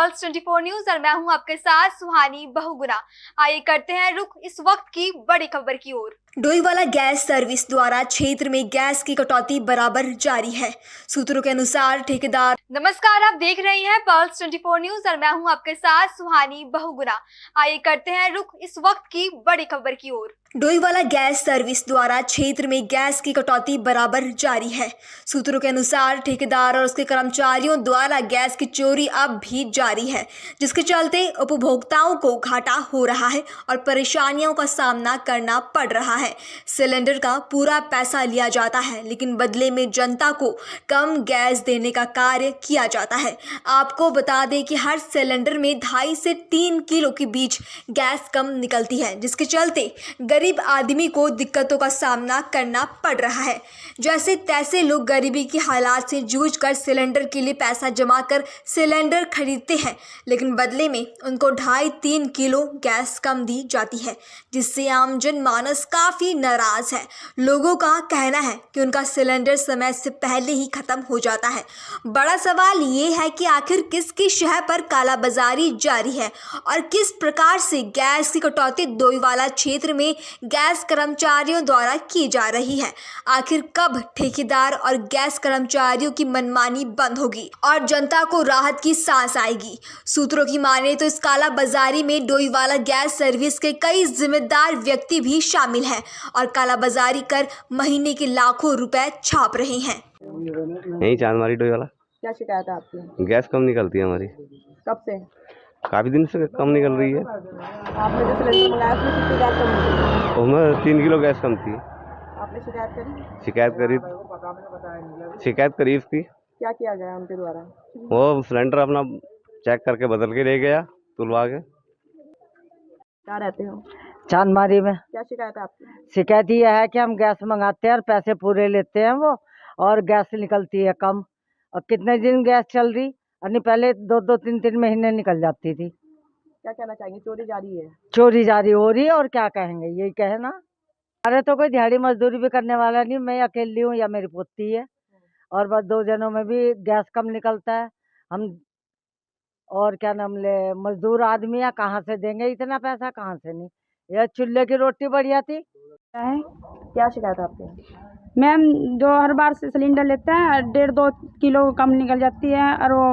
Pulse 24 news और मैं हूं आपके साथ सुहानी बहुगुना। आइए करते हैं रुख इस वक्त की बड़ी खबर की ओर। डोईवाला गैस सर्विस द्वारा क्षेत्र में गैस की कटौती बराबर जारी है। सूत्रों के अनुसार ठेकेदार। नमस्कार, आप देख रहे हैं पल्स 24 न्यूज और मैं हूं आपके साथ सुहानी बहुगुना। आइए करते हैं रुख इस वक्त की बड़ी खबर की ओर। डोईवाला गैस सर्विस द्वारा क्षेत्र में गैस की कटौती बराबर जारी है। सूत्रों के अनुसार ठेकेदार और उसके कर्मचारियों द्वारा गैस की चोरी अब भी जारी है, जिसके चलते उपभोक्ताओं को घाटा हो रहा है और परेशानियों का सामना करना पड़ रहा है। सिलेंडर का पूरा पैसा लिया जाता है, लेकिन बदले में जनता को कम गैस देने का कार्य किया जाता है। आपको बता दें कि हर सिलेंडर में 2.5 से 3 किलो के बीच गैस कम निकलती है, जिसके चलते गरीब आदमी को दिक्कतों का सामना करना पड़ रहा है। जैसे तैसे लोग गरीबी के हालात से जूझकर सिलेंडर के लिए पैसा जमा कर सिलेंडर खरीदते हैं, लेकिन बदले में उनको 2.5-3 किलो गैस कम दी जाती है, जिससे आम जनमानस काफ़ी नाराज़ है। लोगों का कहना है कि उनका सिलेंडर समय से पहले ही ख़त्म हो जाता है। बड़ा सवाल ये है कि आखिर किसकी शह पर कालाबाजारी जारी है और किस प्रकार से गैस की कटौती डोईवाला क्षेत्र में गैस कर्मचारियों द्वारा की जा रही है। आखिर कब ठेकेदार और गैस कर्मचारियों की मनमानी बंद होगी और जनता को राहत की सांस आएगी। सूत्रों की माने तो इस कालाबाजारी में डोईवाला गैस सर्विस के कई जिम्मेदार व्यक्ति भी शामिल हैं और कालाबाजारी कर महीने के लाखों रुपए छाप रहे हैं। यही चांदमारी डोईवाला। क्या शिकायत है आपकी? गैस कम निकलती है हमारी। कब से? काफ़ी दिन से कम निकल रही है। आपने जो सिलेंडर मंगाया उसमें कितनी गैस कम निकली? उसमें 3 किलो गैस कम थी। आपने शिकायत करी? शिकायत करी इसकी। क्या किया गया उनके द्वारा? वो सिलेंडर अपना चेक करके बदल के ले गया तुलवा के। क्या रहते हो? चांदमारी में। क्या शिकायत है आपकी? शिकायत ये है कि हम गैस मंगाते हैं और पैसे पूरे लेते हैं वो, और गैस निकलती है कम। और कितने दिन गैस चल रही, और पहले 2-2, 3-3 महीने निकल जाती थी। क्या कहना चाहेंगे? चोरी जारी है? चोरी जारी हो रही है, और क्या कहेंगे, यही कहे ना। अरे तो कोई दिहाड़ी मजदूरी भी करने वाला नहीं, मैं अकेली हूँ या मेरी पोती है, और बस 2 जनों में भी गैस कम निकलता है। हम और क्या नाम ले, मजदूर आदमी है, कहाँ से देंगे इतना पैसा, कहाँ से नहीं। यह चूल्हे की रोटी बढ़िया थी। क्या शिकायत है आपकी? मैम, जो हर बार से सिलेंडर लेते हैं 1.5-2 किलो कम निकल जाती है, और वो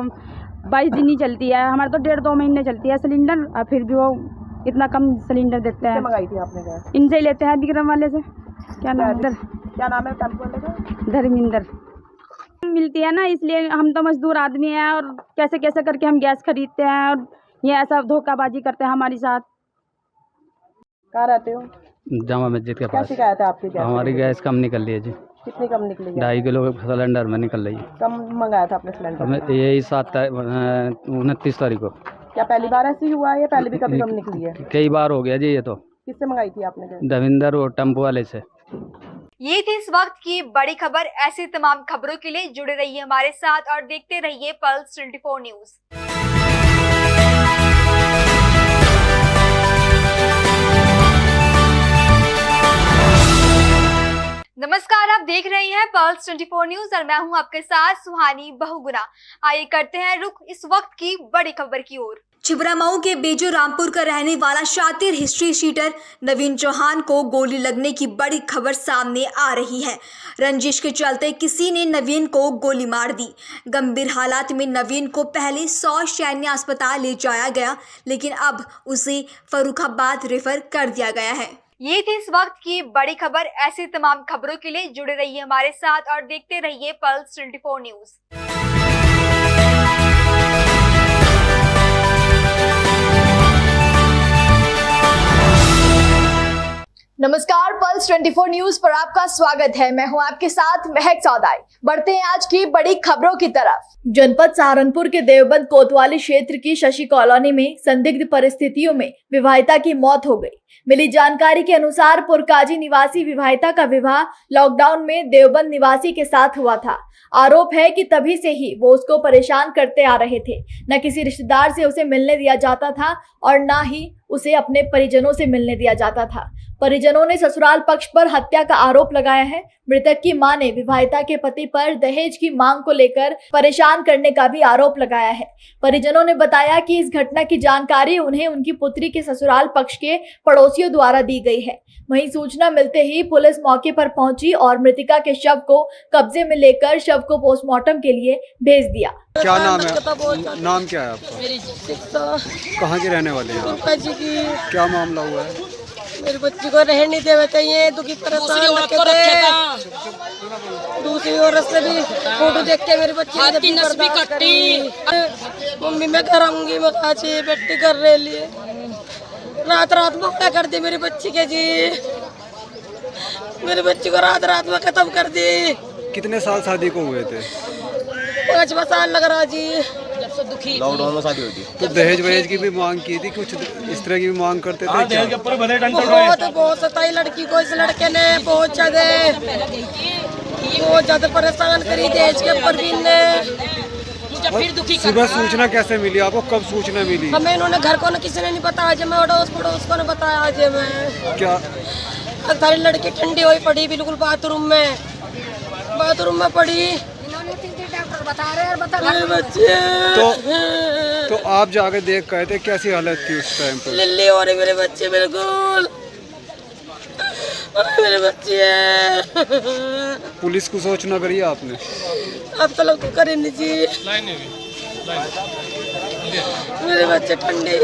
22 दिन ही चलती है। हमारे तो 1.5-2 महीने चलती है सिलेंडर, और फिर भी वो इतना कम सिलेंडर देते हैं। मंगाई थी आपने गैस? इनसे ही लेते हैं, विक्रम वाले से। क्या नाम है? क्या नाम है टेम्पो वाले का? धर्मिंदर। मिलती है ना, इसलिए हम तो मजदूर आदमी हैं, और कैसे कैसे करके हम गैस खरीदते हैं, और ये ऐसा धोखाबाजी करते हैं हमारे साथ। कहाँ रहते हो? जामा मस्जिद के क्या पास। शिकायत है आपकी? हमारी गैस कम निकल रही है जी। कितनी कम निकली? 2.5 किलो सिलेंडर में निकल रही है। कम मंगाया था आपने सिलेंडर? हमें यही 29 तारीख को। क्या पहली बार ऐसी हुआ है या पहले भी कभी कम निकली है? कई बार हो गया जी ये तो। किससे मंगाई थी आपने गैस? धर्मिंदर और टेम्पो वाले से। ये थी इस वक्त की बड़ी खबर। ऐसी तमाम खबरों के लिए जुड़े रहिए हमारे साथ और देखते रहिए पल्स 24 न्यूज। नमस्कार, आप देख रहे हैं पल्स 24 न्यूज और मैं हूं आपके साथ सुहानी बहुगुना। आइए करते हैं रुख इस वक्त की बड़ी खबर की ओर। छिबरामऊ के बेजो रामपुर का रहने वाला शातिर हिस्ट्री शीटर नवीन चौहान को गोली लगने की बड़ी खबर सामने आ रही है। रंजिश के चलते किसी ने नवीन को गोली मार दी। गंभीर हालात में नवीन को पहले 100 सैन्य अस्पताल ले जाया गया, लेकिन अब उसे फर्रुखाबाद रेफर कर दिया गया है। ये थी इस वक्त की बड़ी खबर। ऐसी तमाम खबरों के लिए जुड़े रहिए हमारे साथ और देखते रहिए पल्स 24 न्यूज। नमस्कार, पल्स 24 न्यूज पर आपका स्वागत है। मैं हूं आपके साथ महक सौदाई। बढ़ते हैं आज की बड़ी खबरों की तरफ। जनपद सहारनपुर के देवबंद कोतवाली क्षेत्र की शशि कॉलोनी में संदिग्ध परिस्थितियों में विवाहिता की मौत हो गई। मिली जानकारी के अनुसार पुरकाजी निवासी विवाहिता का विवाह लॉकडाउन में देवबंद निवासी के साथ हुआ था। आरोप है कि तभी से ही वो उसको परेशान करते आ रहे थे। न किसी रिश्तेदार से उसे मिलने दिया जाता था और न ही उसे अपने परिजनों से मिलने दिया जाता था। परिजनों ने ससुराल पक्ष पर हत्या का आरोप लगाया है। मृतक की मां ने विवाहिता के पति पर दहेज की मांग को लेकर परेशान करने का भी आरोप लगाया है। परिजनों ने बताया कि इस घटना की जानकारी उन्हें उनकी पुत्री के ससुराल पक्ष के पड़ोसियों द्वारा दी गई है। वहीं सूचना मिलते ही पुलिस मौके पर पहुंची और मृतिका के शव को कब्जे में लेकर शव को पोस्टमार्टम के लिए भेज दिया। क्या नाम है? नाम क्या है आपका? कहाँ के रहने वाले हैं आप? जी की क्या मामला हुआ है? मेरी बच्ची को रहने नहीं देवे चाहिए, दुखी परेशान रखे थे। दूसरी औरत से भी फोटो देख के मेरी बच्ची ने नस भी कटी। मम्मी मैं घर आऊंगी, मैं खाची बेटी कर रहे लिए रात में क्या कर दी मेरी बच्ची के जी। मेरी बच्ची को रात में खत्म कर दी। कितने साल शादी को हुए थे? 5 साल लग रहा जी। लॉकडाउन में शादी हुई थी। तो दहेज वहेज की भी मांग की थी, कुछ इस तरह की भी मांग करते थे क्या? बहुत सताई लड़की को इस लड़के ने बहुत ज्यादा परेशान करी दहेज के ऊपर भी ने। सुबह सूचना कैसे मिली आपको? कब सूचना मिली? हमें इन्होंने घर को न किसी ने नहीं बताया, जब मैं अड़ोस पड़ोस को ने बताया। आज मैं क्या सारी लड़की ठंडी हुई पड़ी बिल्कुल बाथरूम में पड़ी। मेरे बच्चे तो आप जाके देख गए थे, कैसी हालत थी उस टाइम पे? लिल्ली हो रही मेरे बच्चे बिल्कुल। मेरे बच्चे पुलिस को सूचना करी आपने? अब तो लोग तो करें नहीं जी। मेरे बच्चे ठंडी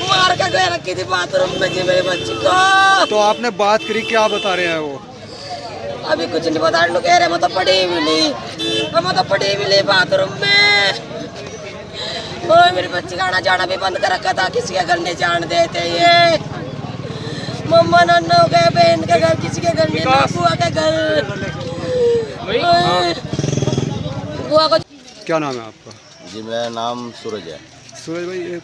मार के गए रखी थी बाथरूम में जी मेरे बच्ची को। तो आपने बात करी, क्या बता रहे हैं वो? अभी कुछ नहीं बता रहे, कह रहे मैं तो पड़ी भी ली बाथरूम में। और मेरी बच्ची का आना जाना भी बंद कर रखा था, किसी के घर नहीं जान देते ये। मम्मा नन्ना हो गए, बहन के घर किसी के घर नहीं, बुआ के घर। बुआ को क्या नाम है आपका? जी मेरा नाम सूरज है। सूरज भाई, ये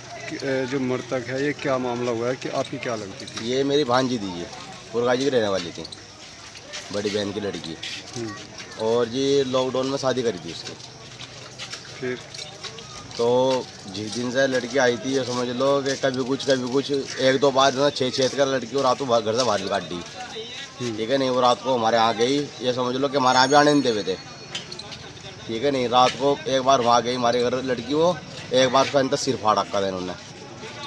जो मृतक है, ये क्या मामला हुआ है कि आपकी क्या लगती थी? ये मेरी भांजी थी, ये पुरगाजी की रहने वाली थी, बड़ी बहन की लड़की। और ये लॉकडाउन में शादी करी थी उसकी। फिर तो जिस दिन से लड़की आई थी, ये समझ लो कि कभी कुछ 1-2 बार ना छेद कर लड़की को रात को घर से बाहर काट दी। ठीक है नहीं, वो रात को हमारे यहाँ गई, ये समझ लो कि हमारे यहाँ भी आने नहीं देवे थे। ठीक है नहीं, रात को एक बार वहाँ गई हमारे घर लड़की, वो एक बार उसका अंदर सिर फाड़ रखा था इन्होंने।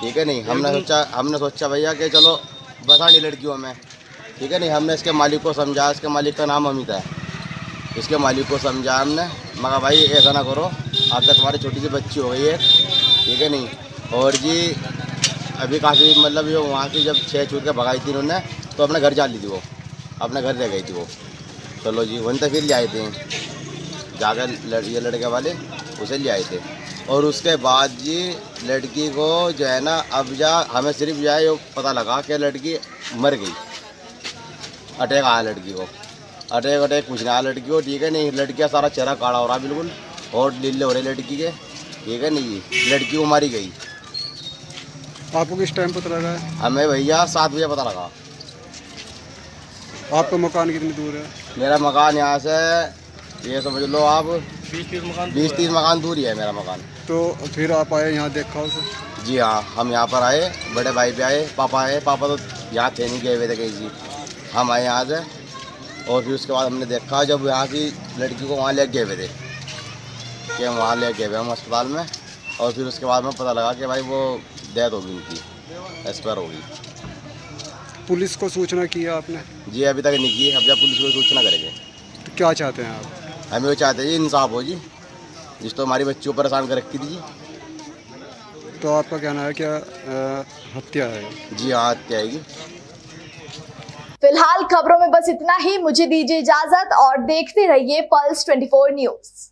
ठीक है नहीं, हमने सोचा भैया कि चलो बसानी लड़कियों में। ठीक है नहीं, हमने इसके मालिक को समझा, इसके मालिक का नाम अमित है। इसके मालिक को समझा हमने, मगर भाई ऐसा ना करो, अगर तुम्हारी छोटी सी बच्ची हो गई है। ठीक है नहीं, और जी अभी काफ़ी मतलब ये वहाँ से जब 6 छूट के भगाई थी इन्होंने, तो अपने घर जा ली थी, वो अपने घर रह गई थी वो। चलो जी, वहीं तक फिर ले आए थे जाकर ये लड़के वाले, उसे ले आए थे। और उसके बाद जी लड़की को जो है ना, अब हमें सिर्फ जो है ये पता लगा कि लड़की मर गई। अटैक आया लड़की को, अटैक कुछ नहीं आया लड़की को। ठीक है नहीं, लड़की का सारा चेहरा काला हो रहा बिल्कुल, और लीले हो रहे लड़की के। ठीक है नहीं, लड़की को मारी गई। आपको किस टाइम पता लगा है? हमें भैया 7 बजे पता लगा। आपका मकान कितनी दूर है? मेरा मकान यहाँ से ये समझ लो आप 20-30 मकान दूर ही है मेरा मकान। तो फिर आप आए यहाँ, देखा उसे? जी हाँ, हम यहाँ पर आए, बड़े भाई भी आए, पापा आए। पापा तो यहाँ थे नहीं, गए हुए थे कहीं जी। हम आए यहाँ से, और फिर उसके बाद हमने देखा जब यहाँ की लड़की को वहाँ ले गए हुए थे, कि वहाँ ले गए हुए हम अस्पताल में। और फिर उसके बाद में पता लगा कि भाई वो डेथ हो गई, उनकी एक्सपायर हो गई। पुलिस को सूचना की है आपने? जी अभी तक नहीं की, अब जब पुलिस को सूचना करेंगे। तो क्या चाहते हैं आप? हमें वो चाहते हैं जी इंसाफ हो जी, जिस तो हमारी बच्ची को परेशान कर रखी थी जी। तो आपका कहना है क्या हत्या है? जी हाँ, हत्या आएगी। फिलहाल खबरों में बस इतना ही। मुझे दीजिए इजाजत और देखते रहिए पल्स 24 न्यूज।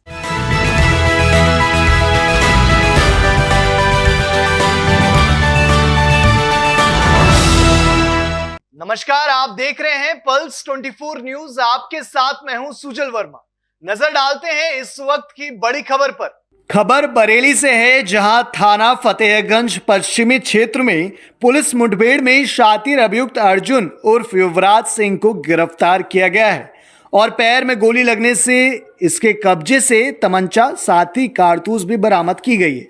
नमस्कार, आप देख रहे हैं पल्स 24 न्यूज। आपके साथ मैं हूं सुजल वर्मा। नजर डालते हैं इस वक्त की बड़ी खबर पर। खबर बरेली से है, जहां थाना फतेहगंज पश्चिमी क्षेत्र में पुलिस मुठभेड़ में शातिर अभियुक्त अर्जुन उर्फ युवराज सिंह को गिरफ्तार किया गया है और पैर में गोली लगने से इसके कब्जे से तमंचा साथ ही कारतूस भी बरामद की गई है।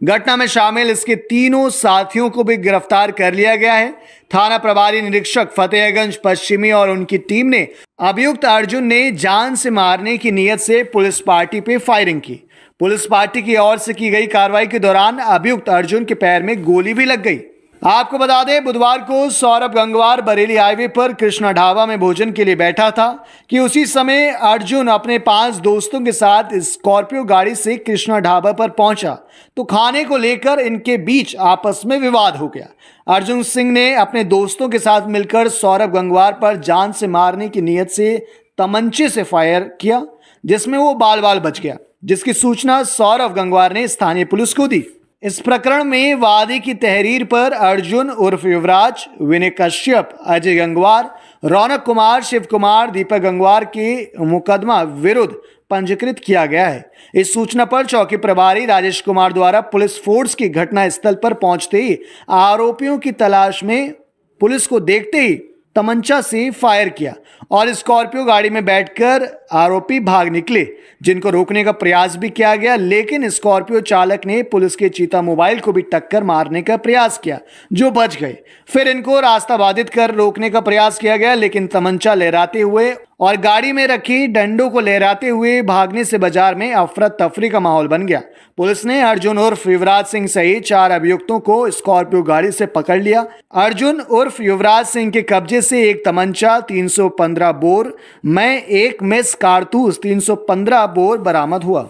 घटना में शामिल इसके तीनों साथियों को भी गिरफ्तार कर लिया गया है। थाना प्रभारी निरीक्षक फतेहगंज पश्चिमी और उनकी टीम ने अभियुक्त अर्जुन ने जान से मारने की नीयत से पुलिस पार्टी पे फायरिंग की। पुलिस पार्टी की ओर से की गई कार्रवाई के दौरान अभियुक्त अर्जुन के पैर में गोली भी लग गई। आपको बता दें, बुधवार को सौरभ गंगवार बरेली हाईवे पर कृष्णा ढाबा में भोजन के लिए बैठा था कि उसी समय अर्जुन अपने 5 दोस्तों के साथ स्कॉर्पियो गाड़ी से कृष्णा ढाबा पर पहुंचा तो खाने को लेकर इनके बीच आपस में विवाद हो गया। अर्जुन सिंह ने अपने दोस्तों के साथ मिलकर सौरभ गंगवार पर जान से मारने की नीयत से तमंचे से फायर किया, जिसमें वो बाल बाल बच गया, जिसकी सूचना सौरभ गंगवार ने स्थानीय पुलिस को दी। इस प्रकरण में वादी की तहरीर पर अर्जुन उर्फ युवराज, विनय कश्यप, अजय गंगवार, रौनक कुमार, शिव कुमार, दीपक गंगवार के मुकदमा विरुद्ध पंजीकृत किया गया है। इस सूचना पर चौकी प्रभारी राजेश कुमार द्वारा पुलिस फोर्स की घटना स्थल पर पहुंचते ही आरोपियों की तलाश में पुलिस को देखते ही तमंचा से फायर किया और स्कॉर्पियो गाड़ी में बैठकर आरोपी भाग निकले, जिनको रोकने का प्रयास भी किया गया, लेकिन स्कॉर्पियो चालक ने पुलिस के चीता मोबाइल को भी टक्कर मारने का प्रयास किया, जो बच गए। फिर इनको रास्ता बाधित कर रोकने का प्रयास किया गया, लेकिन तमंचा लहराते हुए और गाड़ी में रखी डंडों को लहराते हुए भागने से बाजार में अफरा तफरी का माहौल बन गया। पुलिस ने अर्जुन उर्फ युवराज सिंह सहित 4 अभियुक्तों को स्कॉर्पियो गाड़ी से पकड़ लिया। अर्जुन उर्फ युवराज सिंह के कब्जे से एक तमंचा, 315 बोर में 1 मिस कारतूस, 315 बोर बरामद हुआ।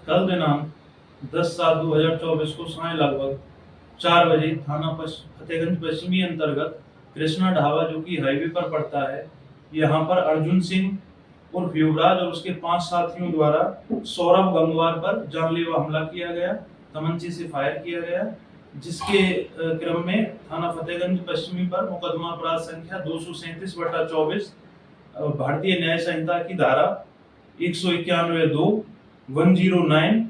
कल दिनांक 10/7/2024 को साय लगभग 4 बजे थाना फतेहगंज पश्चिमी अंतर्गत कृष्णा ढाबा जो कि हाईवे पर पड़ता है, यहाँ पर अर्जुन सिंह उर्फ युवराज और उसके 5 साथियों द्वारा सौरभ गंगवार पर जानलेवा हमला किया गया, तमंचे से फायर किया गया, जिसके क्रम में थाना फतेहगंज पश्चिमी पर मुकदमा अपराध संख्या 237/24 भारतीय न्याय संहिता की धारा 191(2), 109,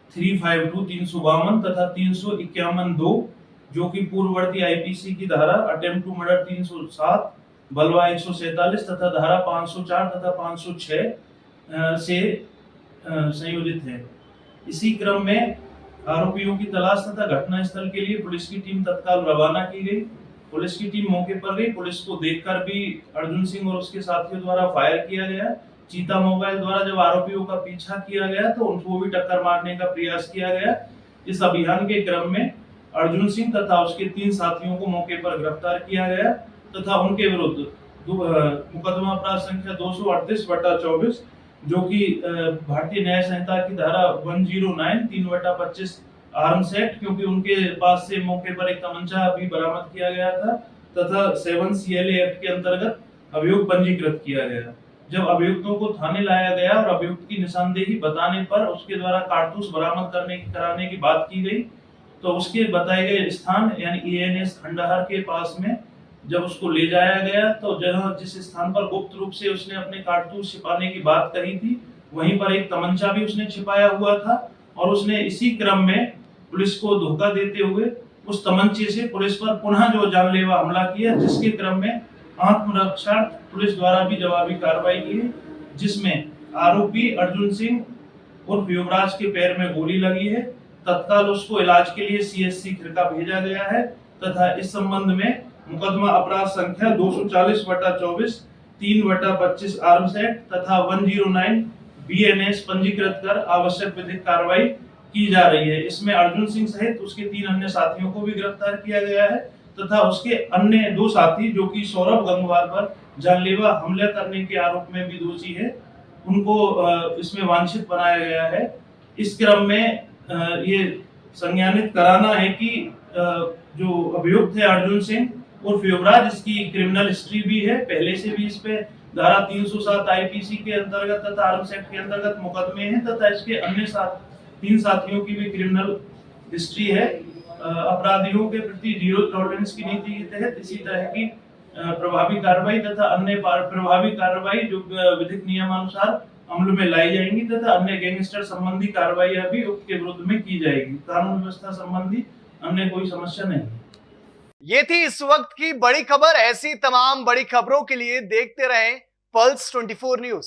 352, 352 तथा 351(2) जो कि पूर्ववर्ती आईपीसी की धारा अटेम्प्ट टू मर्डर 307, बलवा 147 तथा धारा 504 तथा 506 से संयोजित है। इसी क्रम में आरोपियों की तलाश तथा घटनास्थल के लिए पुलिस की टीम तत्काल रवाना की गई। पुलिस की टीम मौके पर गई। पुलिस को देखकर भी अर्जुन सिंह और उसके साथियों द्वारा फायर किया गया। चीता मोबाइल द्वारा जब आरोपियों का पीछा किया गया तो उनको भी टक्कर मारने का प्रयास किया गया। इस अभियान के क्रम में अर्जुन सिंह तथा उसके 3 साथियों को मौके पर गिरफ्तार किया गया तथा उनके विरुद्ध मुकदमा अपराध संख्या 238/24 जो कि भारतीय न्याय संहिता की धारा 109, 3/25 आर्म्स एक्ट, क्योंकि उनके पास से मौके पर एक तमंचा भी बरामद किया गया था तथा 7 CLA एक्ट के अंतर्गत अभियोग पंजीकृत किया गया। जब अभियुक्तों को थाने लाया गया और अभियुक्त की निशानदेही बताने पर उसके द्वारा कारतूस बरामद कराने की बात की गई, तो उसके बताए गए स्थान यानी ANS खंडहर के पास में जब उसको ले जाया गया तो जिस स्थान पर गुप्त रूप से उसने अपने कारतूस छिपाने की बात कही थी, वहीं पर एक तमंचा भी उसने छिपाया हुआ था और उसने इसी क्रम में पुलिस को धोखा देते हुए उस तमंचे से पुलिस पर पुनः जो जानलेवा हमला किया, जिसके क्रम में आत्मरक्षार्थ पुलिस द्वारा भी जवाबी कार्रवाई की, जिसमें आरोपी अर्जुन सिंह उर्फ युवराज के पैर में गोली लगी है। तत्काल उसको इलाज के लिए CSC खिरका भेजा गया है तथा इस संबंध में मुकदमा अपराध संख्या 240/24, 3/25 आर्म्स एक्ट तथा 109 BNS पंजीकृत कर आवश्यक विधिक कार्रवाई की जा रही है। इसमें अर्जुन सिंह सहित उसके 3 अन्य साथियों को भी गिरफ्तार किया गया है तथा उसके अन्य 2 साथी जो कि सौरभ गंगवार पर जानलेवा हमला करने के आरोप में भी दोषी है, उनको इसमें वांछित बनाया गया है। इस क्रम में ये संज्ञानित कराना है कि जो अभियुक्त है अर्जुन सिंह उर्फ युवराज, इसकी क्रिमिनल हिस्ट्री भी है, पहले से भी इस पे धारा 307 आईपीसी के अंतर्गत तथा आर्म्स एक्ट के अंतर्गत मुकदमे हैं तथा इसके अन्य 3 साथियों की भी क्रिमिनल हिस्ट्री है। अपराधियों के प्रति जीरो टॉलरेंस की नीति के तहत इसी तरह की प्रभावी कार्रवाई तथा अन्य प्रभावी कार्रवाई जो विधिक नियमानुसार अमल में लाई जाएंगी तथा अन्य गैंगस्टर संबंधी कार्रवाइयां भी उक्त के विरुद्ध में की जाएगी। कानून व्यवस्था संबंधी अन्य कोई समस्या नहीं। ये थी इस वक्त की बड़ी खबर। ऐसी तमाम बड़ी खबरों के लिए देखते रहें पल्स 24 न्यूज।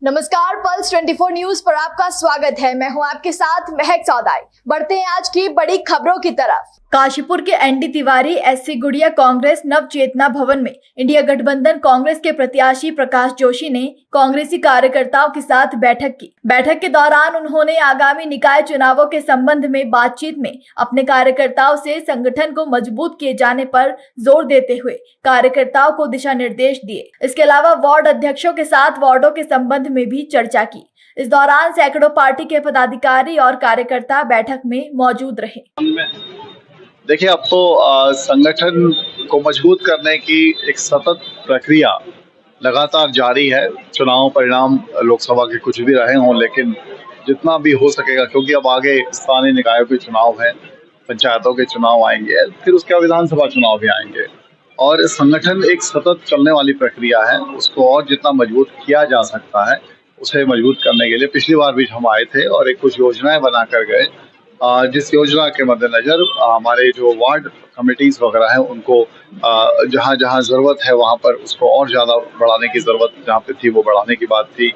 नमस्कार, पल्स 24 न्यूज पर आपका स्वागत है। मैं हूं आपके साथ महक चौधारी। बढ़ते हैं आज की बड़ी खबरों की तरफ। काशीपुर के एनडी तिवारी एससी गुड़िया कांग्रेस नव चेतना भवन में इंडिया गठबंधन कांग्रेस के प्रत्याशी प्रकाश जोशी ने कांग्रेसी कार्यकर्ताओं के साथ बैठक की। बैठक के दौरान उन्होंने आगामी निकाय चुनावों के संबंध में बातचीत में अपने कार्यकर्ताओं से संगठन को मजबूत किए जाने पर जोर देते हुए कार्यकर्ताओं को दिशा निर्देश दिए। इसके अलावा वार्ड अध्यक्षों के साथ वार्डों के संबंध में भी चर्चा की। इस दौरान सैकड़ों पार्टी के पदाधिकारी और कार्यकर्ता बैठक में मौजूद रहे। देखिए, अब तो संगठन को मजबूत करने की एक सतत प्रक्रिया लगातार जारी है। चुनाव परिणाम लोकसभा के कुछ भी रहे हों, लेकिन जितना भी हो सकेगा, क्योंकि अब आगे स्थानीय निकायों के चुनाव हैं, पंचायतों के चुनाव आएंगे, फिर उसके बाद विधानसभा चुनाव भी आएंगे और संगठन एक सतत चलने वाली प्रक्रिया है। उसको और जितना मजबूत किया जा सकता है उसे मजबूत करने के लिए पिछली बार भी हम आए थे और एक कुछ योजनाएं बना कर गए, जिस योजना के मद्देनजर हमारे जो वार्ड कमेटीज वगैरह हैं उनको जहां जहां ज़रूरत है वहां पर उसको और ज़्यादा बढ़ाने की ज़रूरत जहां पे थी वो बढ़ाने की बात थी,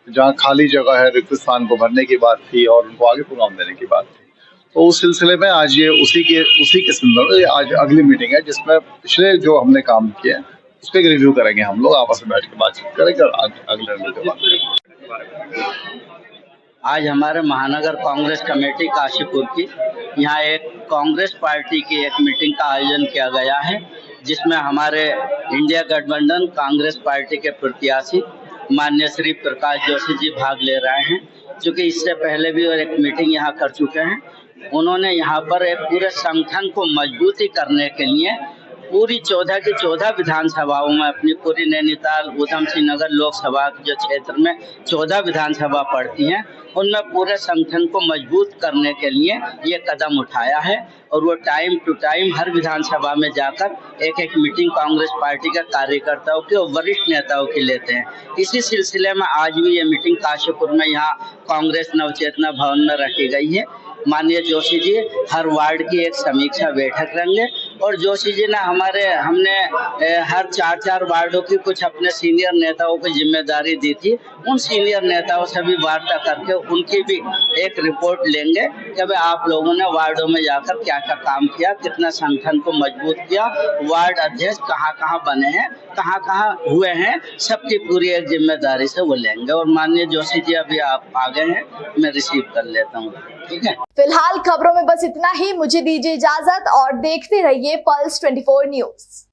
जहां खाली जगह है रिक्त स्थान को भरने की बात थी और उनको आगे प्रोग्राम देने की बात थी। तो उस सिलसिले में आज ये उसी के संदर्भ में आज अगली मीटिंग है, जिसमें पिछले जो हमने काम किए उस पर रिव्यू करेंगे। हम लोग आपस में बैठ के बातचीत करेंगे और अगले निर्णय बात करेंगे। आज हमारे महानगर कांग्रेस कमेटी काशीपुर की यहाँ एक कांग्रेस पार्टी की एक मीटिंग का आयोजन किया गया है, जिसमें हमारे इंडिया गठबंधन कांग्रेस पार्टी के प्रत्याशी माननीय श्री प्रकाश जोशी जी भाग ले रहे हैं। क्योंकि इससे पहले भी और एक मीटिंग यहाँ कर चुके हैं। उन्होंने यहाँ पर एक पूरे संगठन को मजबूती करने के लिए पूरी 14 की 14 विधानसभाओं में अपनी पूरी नैनीताल उधम सिंह नगर लोकसभा के जो क्षेत्र में 14 विधानसभा पड़ती हैं, उनमें पूरे संगठन को मजबूत करने के लिए ये कदम उठाया है। और वो टाइम टू टाइम हर विधानसभा में जाकर एक एक मीटिंग कांग्रेस पार्टी के कार्यकर्ताओं की और वरिष्ठ नेताओं की लेते हैं। इसी सिलसिले में आज भी ये मीटिंग काशीपुर में यहाँ कांग्रेस नवचेतना भवन में रखी गई है। माननीय जोशी जी हर वार्ड की एक समीक्षा बैठक करेंगे और जोशी जी ने हमने हर 4-4 वार्डों की कुछ अपने सीनियर नेताओं को जिम्मेदारी दी थी। उन सीनियर नेताओं से भी वार्ता करके उनकी भी एक रिपोर्ट लेंगे कि भाई आप लोगों ने वार्डों में जाकर क्या क्या काम किया, कितना संगठन को मजबूत किया, वार्ड अध्यक्ष कहाँ कहाँ बने हैं, कहाँ कहाँ हुए हैं, सबकी पूरी एक जिम्मेदारी से वो लेंगे। और माननीय जोशी जी अभी आप आ गए हैं, मैं रिसीव कर लेता हूँ। ठीक है, फिलहाल खबरों में बस इतना ही। मुझे दीजिए इजाजत और देखते रहिए पल्स 24 न्यूज।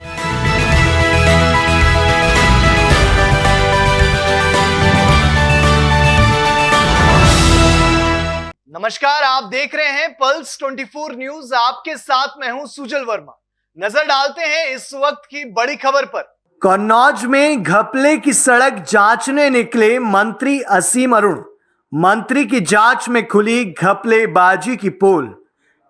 नमस्कार, आप देख रहे हैं पल्स 24 न्यूज। आपके साथ मैं हूं सुजल वर्मा। नजर डालते हैं इस वक्त की बड़ी खबर पर। कन्नौज में घपले की सड़क जांचने निकले मंत्री असीम अरुण। मंत्री की जांच में खुली घपलेबाजी की पोल।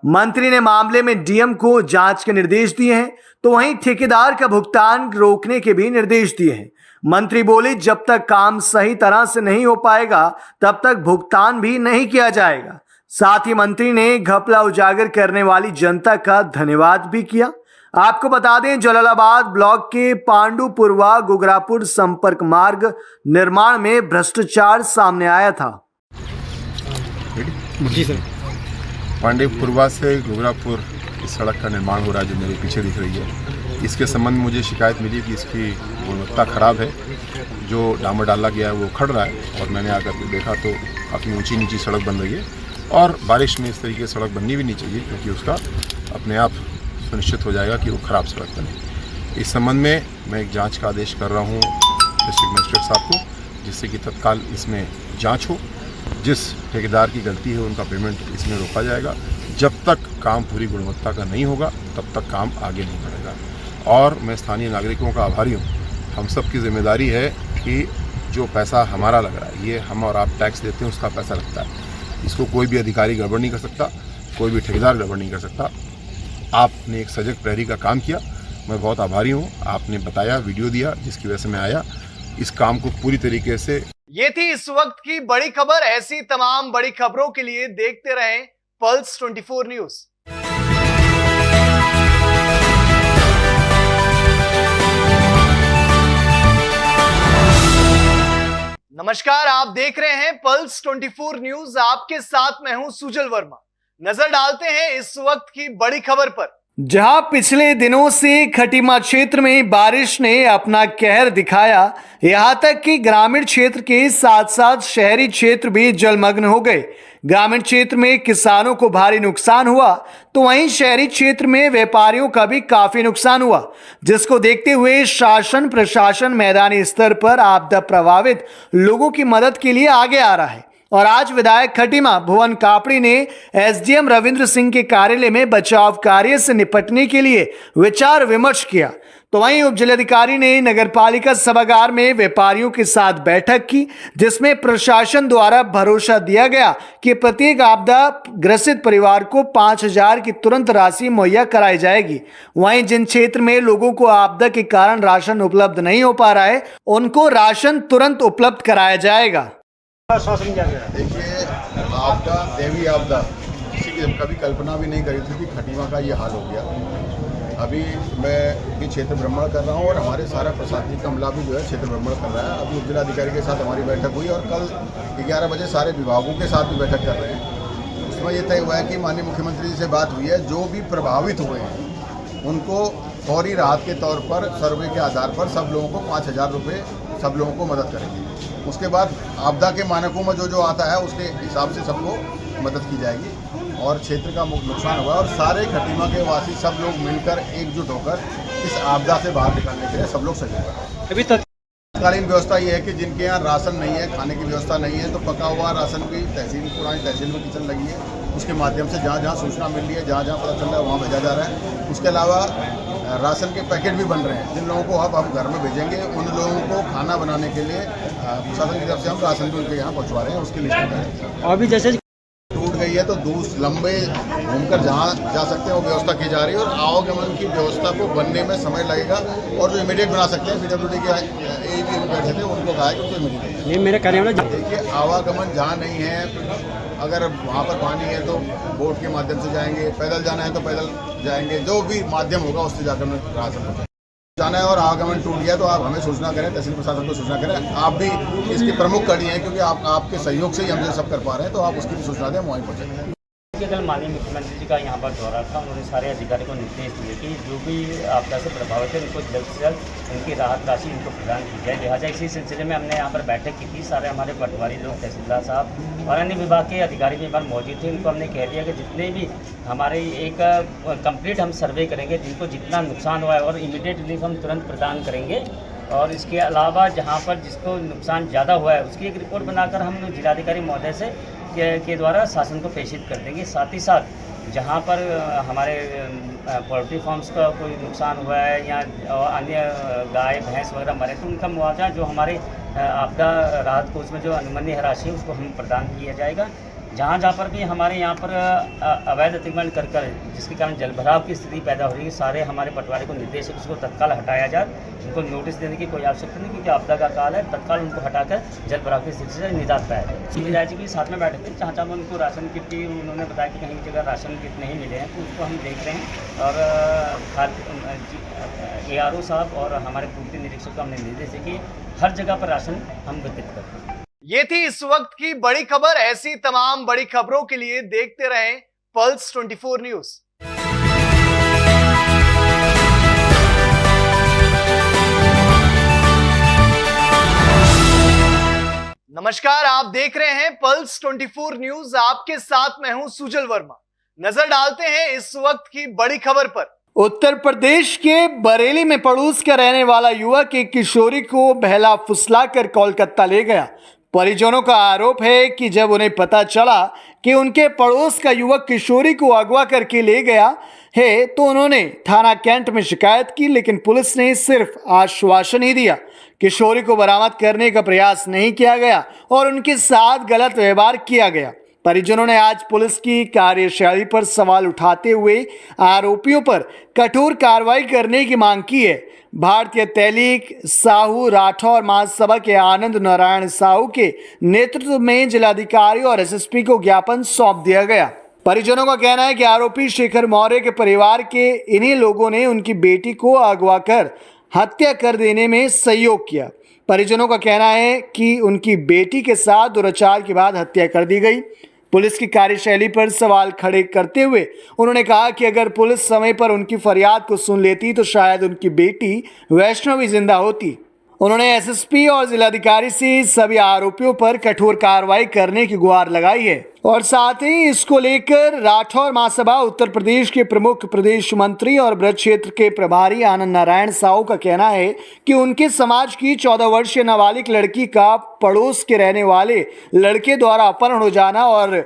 मंत्री ने मामले में डीएम को जांच के निर्देश दिए हैं, तो वहीं ठेकेदार का भुगतान रोकने के भी निर्देश दिए हैं। मंत्री बोले, जब तक काम सही तरह से नहीं हो पाएगा तब तक भुगतान भी नहीं किया जाएगा। साथ ही मंत्री ने घपला उजागर करने वाली जनता का धन्यवाद भी किया। आपको बता दें, जलालाबाद ब्लॉक के पांडुपुरवा गुगरापुर संपर्क मार्ग निर्माण में भ्रष्टाचार सामने आया था। जी सर, पांडुपुरवा से गुगरापुर इस सड़क का निर्माण हो रहा है जो मेरे पीछे दिख रही है। इसके संबंध में मुझे शिकायत मिली कि इसकी गुणवत्ता खराब है, जो डामर डाला गया है वो खड़ रहा है। और मैंने आकर के देखा तो काफ़ी ऊंची नीची सड़क बन रही है और बारिश में इस तरीके से सड़क बननी भी नहीं चाहिए, क्योंकि उसका अपने आप सुनिश्चित हो जाएगा कि वो ख़राब सड़क बने। इस संबंध में मैं एक जांच का आदेश कर रहा हूँ डिस्ट्रिक्ट मजिस्ट्रेट साहब को, जिससे कि तत्काल इसमें जांच हो। जिस ठेकेदार की गलती है उनका पेमेंट इसमें रोका जाएगा। जब तक काम पूरी गुणवत्ता का नहीं होगा तब तक काम आगे नहीं बढ़ेगा। और मैं स्थानीय नागरिकों का आभारी हूँ। हम सब की जिम्मेदारी है कि जो पैसा हमारा लग रहा है, ये हम और आप टैक्स देते हैं, उसका पैसा लगता है। इसको कोई भी अधिकारी गड़बड़ नहीं कर सकता, कोई भी ठेकेदार गड़बड़ नहीं कर सकता। आपने एक सजग प्रहरी का काम किया, मैं बहुत आभारी हूँ। आपने बताया, वीडियो दिया, जिसकी वजह से मैं आया। इस काम को पूरी तरीके से। ये थी इस वक्त की बड़ी खबर। ऐसी तमाम बड़ी खबरों के लिए देखते रहें पल्स 24 न्यूज। नमस्कार, आप देख रहे हैं पल्स 24 न्यूज। आपके साथ मैं हूं सुजल वर्मा। नजर डालते हैं इस वक्त की बड़ी खबर पर, जहां पिछले दिनों से खटीमा क्षेत्र में बारिश ने अपना कहर दिखाया। यहां तक कि ग्रामीण क्षेत्र के साथ साथ शहरी क्षेत्र भी जलमग्न हो गए। ग्रामीण क्षेत्र में किसानों को भारी नुकसान हुआ, तो वहीं शहरी क्षेत्र में व्यापारियों का भी काफी नुकसान हुआ, जिसको देखते हुए शासन प्रशासन मैदानी स्तर पर आपदा प्रभावित लोगों की मदद के लिए आगे आ रहा है। और आज विधायक खटीमा भुवन कापड़ी ने एसडीएम रविंद्र सिंह के कार्यालय में बचाव कार्य से निपटने के लिए विचार विमर्श किया। तो वहीं उप जिलाधिकारी ने नगरपालिका सभागार में व्यापारियों के साथ बैठक की, जिसमें प्रशासन द्वारा भरोसा दिया गया कि प्रत्येक आपदा ग्रसित परिवार को 5,000 की तुरंत राशि मुहैया कराई जाएगी। वहीं जिन क्षेत्र में लोगों को आपदा के कारण राशन उपलब्ध नहीं हो पा रहा है, उनको राशन तुरंत उपलब्ध कराया जाएगा। देखिए, आपदा देवी आपदा किसी की कभी कल्पना भी नहीं करी थी कि खटीमा का ये हाल हो गया। अभी मैं ये क्षेत्र भ्रमण कर रहा हूँ और हमारे सारा प्रशासनिक अमला भी जो है क्षेत्र भ्रमण कर रहा है। अभी उप जिलाधिकारी के साथ हमारी बैठक हुई और कल 11 बजे सारे विभागों के साथ भी बैठक कर रहे हैं। उसमें ये तय हुआ है कि माननीय मुख्यमंत्री जी से बात हुई है, जो भी प्रभावित हुए हैं उनको फौरी राहत के तौर पर सर्वे के आधार पर सब लोगों को 5,000 रुपये सब लोगों को मदद करेंगे। उसके बाद आपदा के मानकों में जो आता है उसके हिसाब से सबको मदद की जाएगी और क्षेत्र का नुकसान हुआ और सारे खटीमा के वासी सब लोग मिलकर एकजुट होकर इस आपदा से बाहर निकलने के लिए सब लोग सजग हैं। अभी तत्कालीन व्यवस्था ये है कि जिनके यहाँ राशन नहीं है, खाने की व्यवस्था नहीं है, तो पका हुआ राशन भी पुरानी तहसील में किचन लगी है, उसके माध्यम से जहाँ जहाँ सूचना मिल रही है, जहाँ जहाँ पता चल रहा है वहाँ भेजा जा रहा है। उसके अलावा राशन के पैकेट भी बन रहे हैं, जिन लोगों को अब हम घर में भेजेंगे उन लोगों को खाना बनाने के लिए प्रशासन की तरफ से हम राशन भी उनके यहाँ पहुँचवा रहे हैं। उसकी लिस्ट और भी जैसे टूट गई है तो दूर लंबे घूमकर जहाँ जा सकते हैं वो व्यवस्था की जा रही है और आवागमन की व्यवस्था को बनने में समय लगेगा और जो इमीडिएट बना सकते हैं PWD के बैठे थे उनको कहा है कि उनको इमीडिएट नहीं मेरे कहने वाला। देखिए, आवागमन जहाँ नहीं है, अगर वहाँ पर पानी है तो बोट के माध्यम से जाएंगे, पैदल जाना है तो पैदल जाएंगे, जो भी माध्यम होगा उससे जाकर राशन जाना है। और आवागमन टूट गया तो आप हमें सूचना करें, तहसील प्रशासन को सूचना करें। आप भी इसकी प्रमुख कड़ी हैं क्योंकि आपके सहयोग से ही हम ये सब कर पा रहे हैं, तो आप उसकी भी सूचना दें, वहीं पहुँचेंगे। कल माननीय मुख्यमंत्री जी का यहाँ पर दौरा था, उन्होंने सारे अधिकारियों को निर्देश दिए कि जो भी आपदा से प्रभावित है उनको जल्द से जल्द उनकी राहत राशि उनको प्रदान की जाए। लिहाजा इसी सिलसिले में हमने यहाँ पर बैठक की थी। सारे हमारे पटवारी लोग, तहसीलदार साहब और अन्य विभाग के अधिकारी भी हमारे मौजूद थे। उनको हमने कह दिया कि जितने भी हमारे एक कंप्लीट हम सर्वे करेंगे, जिनको जितना नुकसान हुआ है और इमीडिएट रिलीफ हम तुरंत प्रदान करेंगे। और इसके अलावा जहाँ पर जिसको नुकसान ज़्यादा हुआ है उसकी एक रिपोर्ट बनाकर हम जिलाधिकारी महोदय से के द्वारा शासन को प्रेषित कर देंगे। साथ ही साथ जहाँ पर हमारे पोल्ट्री फार्म्स का कोई नुकसान हुआ है या अन्य गाय भैंस वगैरह मरे तो उनका मुआवजा जो हमारे आपदा राहत कोष में जो अनुमन्य राशि है उसको हम प्रदान किया जाएगा। जहाँ जहाँ पर भी हमारे यहाँ पर अवैध अतिक्रमण कर जिसके कारण जलभराव की स्थिति पैदा हो रही है, सारे हमारे पटवारी को निर्देश है उसको तत्काल हटाया जाए। उनको नोटिस देने की कोई आवश्यकता नहीं क्योंकि आपदा का काल है, तत्काल उनको हटाकर जलभराव की स्थिति से निजात पाया जाए। विधायक जी के साथ में बैठे थे, जहाँ जहाँ उनको राशन किट की उन्होंने बताया कि कहीं जगह राशन किट नहीं मिले हैं तो उसको हम देख रहे हैं और ARO साहब और हमारे पूर्ति निरीक्षक को हमने निर्देश दिए कि हर जगह पर राशन हम वितरित करते हैं। ये थी इस वक्त की बड़ी खबर। ऐसी तमाम बड़ी खबरों के लिए देखते रहें पल्स 24 न्यूज। नमस्कार, आप देख रहे हैं पल्स 24 न्यूज। आपके साथ मैं हूं सुजल वर्मा। नजर डालते हैं इस वक्त की बड़ी खबर पर। उत्तर प्रदेश के बरेली में पड़ोस का रहने वाला युवक एक किशोरी को बहला फुसलाकर कोलकाता ले गया। परिजनों का आरोप है कि जब उन्हें पता चला कि उनके पड़ोस का युवक किशोरी को अगवा करके ले गया है तो उन्होंने थाना कैंट में शिकायत की, लेकिन पुलिस ने सिर्फ आश्वासन ही दिया। किशोरी को बरामद करने का प्रयास नहीं किया गया और उनके साथ गलत व्यवहार किया गया। परिजनों ने आज पुलिस की कार्यशैली पर सवाल उठाते हुए आरोपियों पर कठोर कार्रवाई करने की मांग की है। भारतीय तहलीक साहू राठौर महासभा के आनंद नारायण साहू के नेतृत्व में जिलाधिकारी और SSP को ज्ञापन सौंप दिया गया। परिजनों का कहना है कि आरोपी शेखर मौर्य के परिवार के इन्हीं लोगों ने उनकी बेटी को अगवा कर हत्या कर देने में सहयोग किया। परिजनों का कहना है कि उनकी बेटी के साथ दुराचार के बाद हत्या कर दी गई। पुलिस की कार्यशैली पर सवाल खड़े करते हुए उन्होंने कहा कि अगर पुलिस समय पर उनकी फरियाद को सुन लेती तो शायद उनकी बेटी वैष्णवी जिंदा होती। उन्होंने एसएसपी और जिलाधिकारी से सभी आरोपियों पर कठोर कार्रवाई करने की गुहार लगाई है और साथ ही इसको लेकर राठौर महासभा उत्तर प्रदेश के प्रमुख प्रदेश मंत्री और ब्रज क्षेत्र के प्रभारी आनंद नारायण साहू का कहना है कि उनके समाज की 14 वर्षीय नाबालिग लड़की का पड़ोस के रहने वाले लड़के द्वारा अपहरण हो जाना और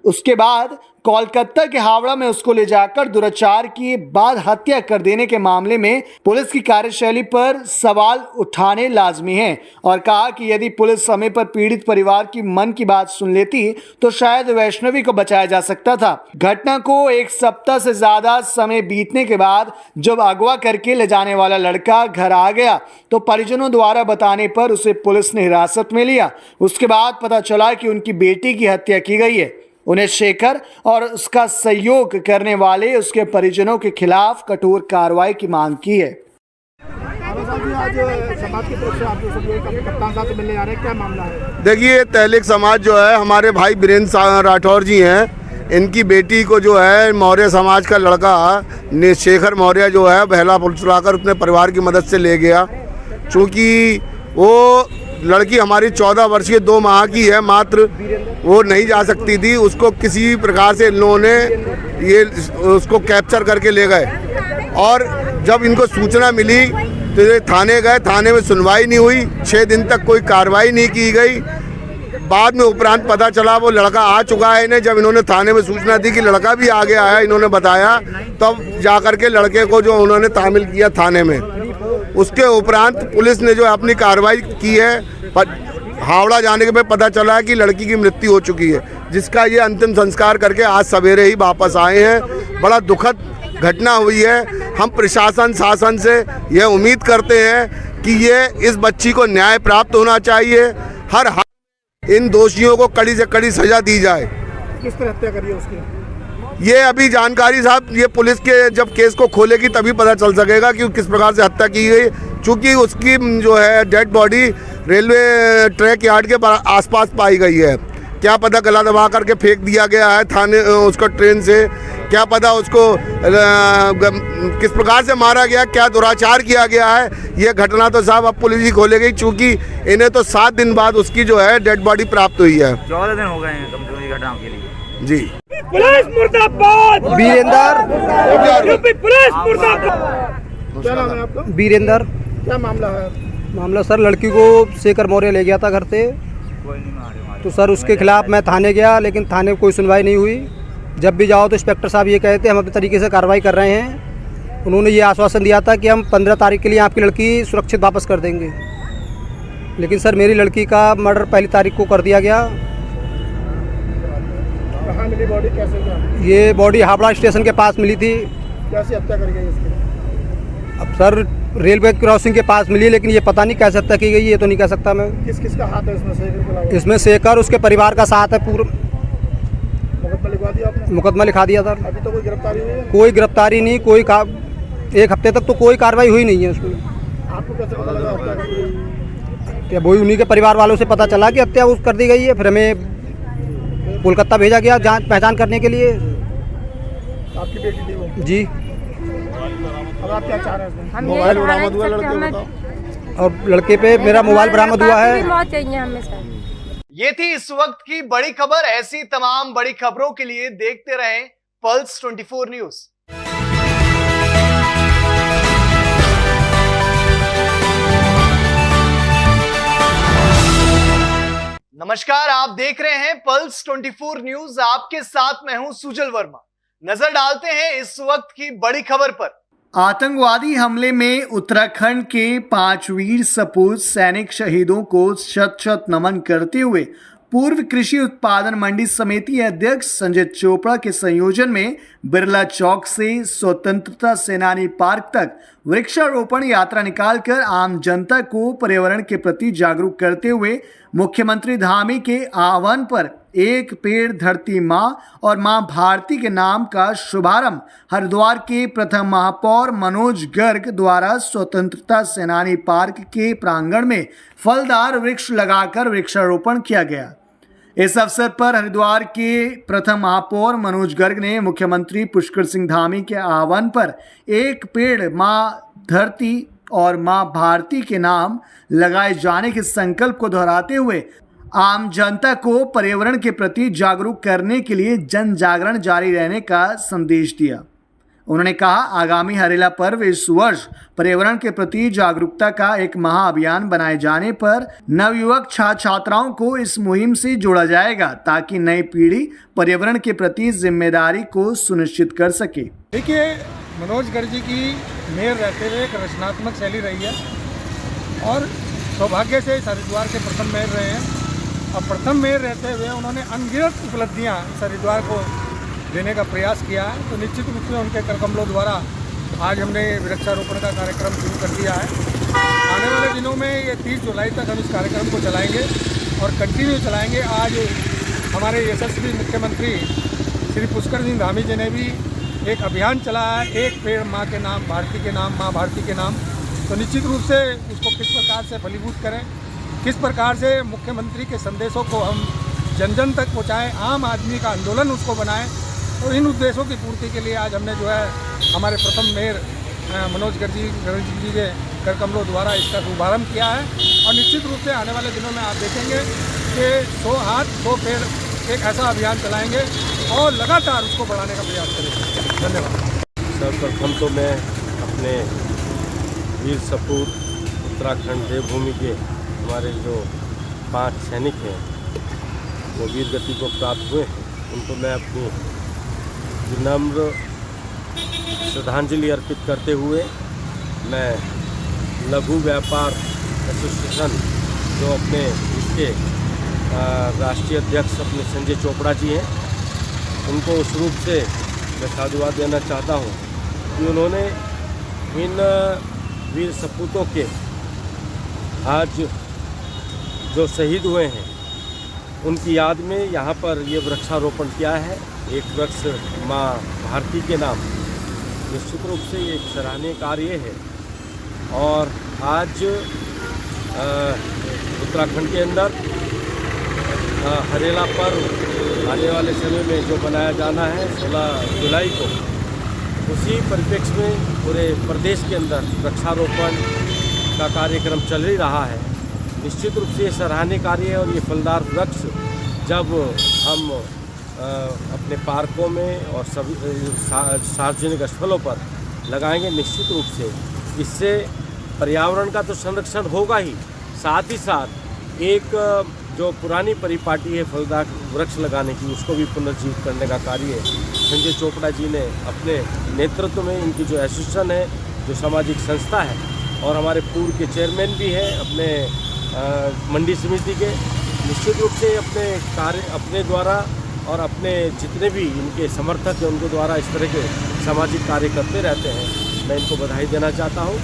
उसके बाद कोलकाता के हावड़ा में उसको ले जाकर दुराचार के बाद हत्या कर देने के मामले में पुलिस की कार्यशैली पर सवाल उठाने लाजमी है और कहा कि यदि पुलिस समय पर पीड़ित परिवार की मन की बात सुन लेती तो शायद वैष्णवी को बचाया जा सकता था। घटना को 1 सप्ताह से ज्यादा समय बीतने के बाद जब अगवा करके ले जाने वाला लड़का घर आ गया तो परिजनों द्वारा बताने पर उसे पुलिस ने हिरासत में लिया। उसके बाद पता चला कि उनकी बेटी की हत्या की गई है। उन्हें शेखर और उसका सहयोग करने वाले उसके परिजनों के खिलाफ कठोर कार्रवाई की मांग की है। आज समाज की तरफ से आप कप्तान साहब से मिलने आ रहे हैं, क्या मामला है? देखिए, तहलीक समाज जो है, हमारे भाई बीरेंद्र राठौर जी हैं, इनकी बेटी को जो है मौर्य समाज का लड़का शेखर मौर्य जो है बहला फुसलाकर अपने परिवार की मदद से ले गया। चूँकि वो लड़की हमारी 14 वर्षीय 2 माह की है मात्र, वो नहीं जा सकती थी। उसको किसी प्रकार से इन लोगों ने ये उसको कैप्चर करके ले गए और जब इनको सूचना मिली तो ये थाने गए। थाने में सुनवाई नहीं हुई, 6 दिन तक कोई कार्रवाई नहीं की गई। बाद में उपरांत पता चला वो लड़का आ चुका है। इन्हें जब इन्होंने थाने में सूचना दी कि लड़का भी आ गया है, इन्होंने बताया, तब जाकर के लड़के को जो उन्होंने तामिल किया थाने में। उसके उपरांत पुलिस ने जो अपनी कार्रवाई की है, हावड़ा जाने के बाद पता चला है कि लड़की की मृत्यु हो चुकी है, जिसका ये अंतिम संस्कार करके आज सवेरे ही वापस आए हैं। बड़ा दुखद घटना हुई है। हम प्रशासन शासन से यह उम्मीद करते हैं कि ये इस बच्ची को न्याय प्राप्त होना चाहिए। हर हाल इन दोषियों को कड़ी से कड़ी सजा दी जाए। किस तरह हत्या करी है उसकी? ये अभी जानकारी साहब, ये पुलिस के जब केस को खोलेगी तभी पता चल सकेगा कि किस प्रकार से हत्या की गई। चूँकि उसकी जो है dead body railway track yard के आसपास पाई गई है। क्या पता गला दबा करके फेंक दिया गया है थाने उसको ट्रेन से, क्या पता उसको किस प्रकार से मारा गया, क्या दुराचार किया गया है। ये घटना तो साहब अब पुलिस ही खोलेगी, चूँकि इन्हें तो 7 दिन बाद उसकी जो है डेड बॉडी प्राप्त हुई है। 14 दिन हो गए हैं कम से कम घटना के लिए। जी, पुलिस मुर्दाबाद। वीरेंद्र, यूपी पुलिस मुर्दाबाद। क्या नाम है आपका? वीरेंद्र। क्या मामला है? मामला सर, लड़की को शेखर मौर्य ले गया था घर से, तो सर उसके खिलाफ मैं थाने गया, लेकिन थाने में कोई सुनवाई नहीं हुई। जब भी जाओ तो इंस्पेक्टर साहब ये कहते हम अपने तरीके से कार्रवाई कर रहे हैं। उन्होंने ये आश्वासन दिया था कि हम 15 तारीख के लिए आपकी लड़की सुरक्षित वापस कर देंगे, लेकिन सर मेरी लड़की का मर्डर 1 तारीख को कर दिया गया। कहाँ मिली बॉडी, कैसे क्या? ये बॉडी हावड़ा स्टेशन के पास मिली थी। कैसे हत्या करी गई इसकी? अब सर रेलवे क्रॉसिंग के पास मिली, लेकिन ये पता नहीं कैसे हत्या की गई, ये तो नहीं कह सकता मैं। किस किस का हाथ है इसमें? शेखर के अलावा इसमें शेखर, उसके परिवार का साथ है पूरा। मुकदमा लिखवा दिया आपने? मुकदमा लिखा दिया सर। अभी तो कोई गिरफ्तारी हुई है? कोई गिरफ्तारी नहीं, कोई 1 हफ्ते तक तो कोई कार्रवाई हुई नहीं है उसमें। आपको कैसे पता लगा हत्या करी गई? क्या वही उन्हीं के परिवार वालों से पता चला कि हत्या उस कर दी गई है। फिर हमें कोलकाता भेजा गया जांच पहचान करने के लिए। आपकी बेटी थी वो? जी। अब आप क्या चाह रहे हैं? मोबाइल बरामद हुआ लड़के को बताओ। और लड़के पे मेरा मोबाइल बरामद हुआ है। ये थी इस वक्त की बड़ी खबर। ऐसी तमाम बड़ी खबरों के लिए देखते रहें पल्स 24 न्यूज। नमस्कार, आप देख रहे हैं पल्स 24 न्यूज। आपके साथ मैं हूं सुजल वर्मा। नजर डालते हैं इस वक्त की बड़ी खबर पर। आतंकवादी हमले में उत्तराखंड के 5 वीर सपूत सैनिक शहीदों को शत-शत नमन करते हुए पूर्व कृषि उत्पादन मंडी समिति अध्यक्ष संजय चोपड़ा के संयोजन में बिरला चौक से स्वतंत्रता सेनानी पार्क तक वृक्षारोपण यात्रा निकालकर आम जनता को पर्यावरण के प्रति जागरूक करते हुए मुख्यमंत्री धामी के आह्वान पर एक पेड़ धरती माँ और माँ भारती के नाम का शुभारंभ हरिद्वार के प्रथम महापौर मनोज गर्ग द्वारा स्वतंत्रता सेनानी पार्क के प्रांगण में फलदार वृक्ष लगाकर वृक्षारोपण किया गया। इस अवसर पर हरिद्वार के प्रथम महापौर मनोज गर्ग ने मुख्यमंत्री पुष्कर सिंह धामी के आह्वान पर एक पेड़ माँ धरती और माँ भारती के नाम लगाए जाने के संकल्प को दोहराते हुए आम जनता को पर्यावरण के प्रति जागरूक करने के लिए जन जागरण जारी रहने का संदेश दिया। उन्होंने कहा, आगामी हरेला पर्व इस वर्ष पर्यावरण के प्रति जागरूकता का एक महाअभियान बनाए जाने पर नवयुवक छात्राओं को इस मुहिम से जोड़ा जाएगा ताकि नई पीढ़ी पर्यावरण के प्रति जिम्मेदारी को सुनिश्चित कर सके। देखिए, मनोज गर्ग जी की मेयर रहते हुए एक रचनात्मक शैली रही है और सौभाग्य से इस हरिद्वार के प्रथम मेयर रहे हैं और प्रथम मेयर रहते हुए उन्होंने अनगिनत उपलब्धियाँ इस हरिद्वार को देने का प्रयास किया है। तो निश्चित रूप से उनके करकमलों द्वारा आज हमने वृक्षारोपण का कार्यक्रम शुरू कर दिया है। आने वाले दिनों में ये 30 जुलाई तक हम इस कार्यक्रम को चलाएंगे और कंटिन्यू चलाएंगे। आज हमारे यशस्वी मुख्यमंत्री श्री पुष्कर सिंह धामी जी ने भी एक अभियान चलाया है, एक पेड़ माँ के नाम भारती के नाम, माँ भारती के नाम। तो निश्चित रूप से उसको किस प्रकार से फलीभूत करें, किस प्रकार से मुख्यमंत्री के संदेशों को हम जन जन तक पहुँचाएँ, आम आदमी का आंदोलन उसको बनाएं। तो इन उद्देश्यों की पूर्ति के लिए आज हमने जो है हमारे प्रथम मेयर मनोज गर्ग जी के करकमलों द्वारा इसका शुभारंभ किया है और निश्चित रूप से आने वाले दिनों में आप देखेंगे कि 100 हाथ 100 पेड़ एक ऐसा अभियान चलाएंगे और लगातार उसको बढ़ाने का प्रयास करेंगे। धन्यवाद। सर्वप्रथम तो मैं अपने वीर सपूत उत्तराखंड देवभूमि के हमारे जो 5 सैनिक हैं वो वीर गति को प्राप्त हुए हैं, उनको मैं अपनी विनम्र श्रद्धांजलि अर्पित करते हुए मैं लघु व्यापार एसोसिएशन जो अपने इसके राष्ट्रीय अध्यक्ष अपने संजय चोपड़ा जी हैं, उनको उस रूप से मैं साधुवाद देना चाहता हूं कि उन्होंने इन वीर सपूतों के आज जो शहीद हुए हैं उनकी याद में यहाँ पर ये वृक्षारोपण किया है। एक वृक्ष माँ भारती के नाम, निश्चित रूप से ये एक सराहनीय कार्य है। और आज उत्तराखंड के अंदर हरेला पर्व आने वाले समय में जो मनाया जाना है 16 जुलाई को, उसी परिप्रेक्ष्य में पूरे प्रदेश के अंदर वृक्षारोपण का कार्यक्रम चल ही रहा है। निश्चित रूप से ये सराहनीय कार्य है और ये फलदार वृक्ष जब हम अपने पार्कों में और सभी सार्वजनिक स्थलों पर लगाएंगे, निश्चित रूप से इससे पर्यावरण का तो संरक्षण होगा ही, साथ ही साथ एक जो पुरानी परिपाटी है फलदार वृक्ष लगाने की, उसको भी पुनर्जीवित करने का कार्य संजय चोपड़ा जी ने अपने नेतृत्व में, इनकी जो एसोसिएशन है, जो सामाजिक संस्था है और हमारे पूर्व के चेयरमैन भी हैं अपने मंडी समिति के, निश्चित रूप से अपने कार्य अपने द्वारा और अपने जितने भी इनके समर्थक हैं उनके द्वारा इस तरह के सामाजिक कार्य करते रहते हैं। मैं इनको बधाई देना चाहता हूं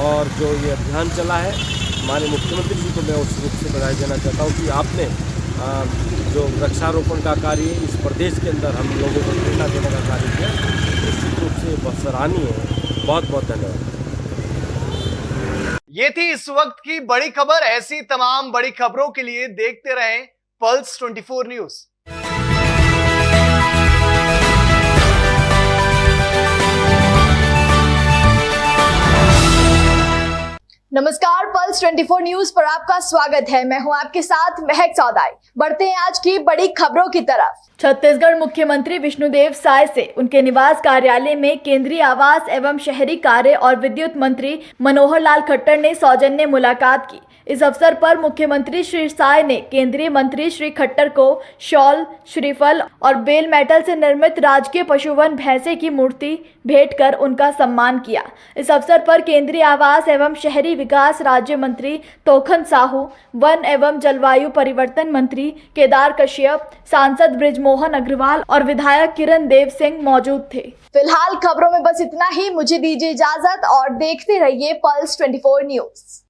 और जो ये अभियान चला है हमारे मुख्यमंत्री जी को मैं उस रूप से बधाई देना चाहता हूं कि आपने जो वृक्षारोपण का कार्य इस प्रदेश के अंदर हम लोगों को प्रेरणा देने का कार्य किया, निश्चित रूप से बहुत सराहनीय है। बहुत बहुत धन्यवाद। ये थी इस वक्त की बड़ी खबर। ऐसी तमाम बड़ी खबरों के लिए देखते रहें पल्स 24 न्यूज। नमस्कार, पल्स 24 न्यूज पर आपका स्वागत है। मैं हूं आपके साथ महक चौधाई। बढ़ते हैं आज की बड़ी खबरों की तरफ। छत्तीसगढ़ मुख्यमंत्री विष्णुदेव साय से उनके निवास कार्यालय में केंद्रीय आवास एवं शहरी कार्य और विद्युत मंत्री मनोहर लाल खट्टर ने सौजन्य मुलाकात की। इस अवसर पर मुख्यमंत्री श्री साय ने केंद्रीय मंत्री श्री खट्टर को शॉल, श्रीफल और बेल मेटल से निर्मित राजकीय पशुवन भैंसे की मूर्ति भेंट कर उनका सम्मान किया। इस अवसर पर केंद्रीय आवास एवं शहरी विकास राज्य मंत्री तोखन साहू, वन एवं जलवायु परिवर्तन मंत्री केदार कश्यप, सांसद बृजमोहन अग्रवाल और विधायक किरण देव सिंह मौजूद थे। फिलहाल खबरों में बस इतना ही। मुझे दीजिए इजाजत और देखते रहिए पल्स 24 न्यूज।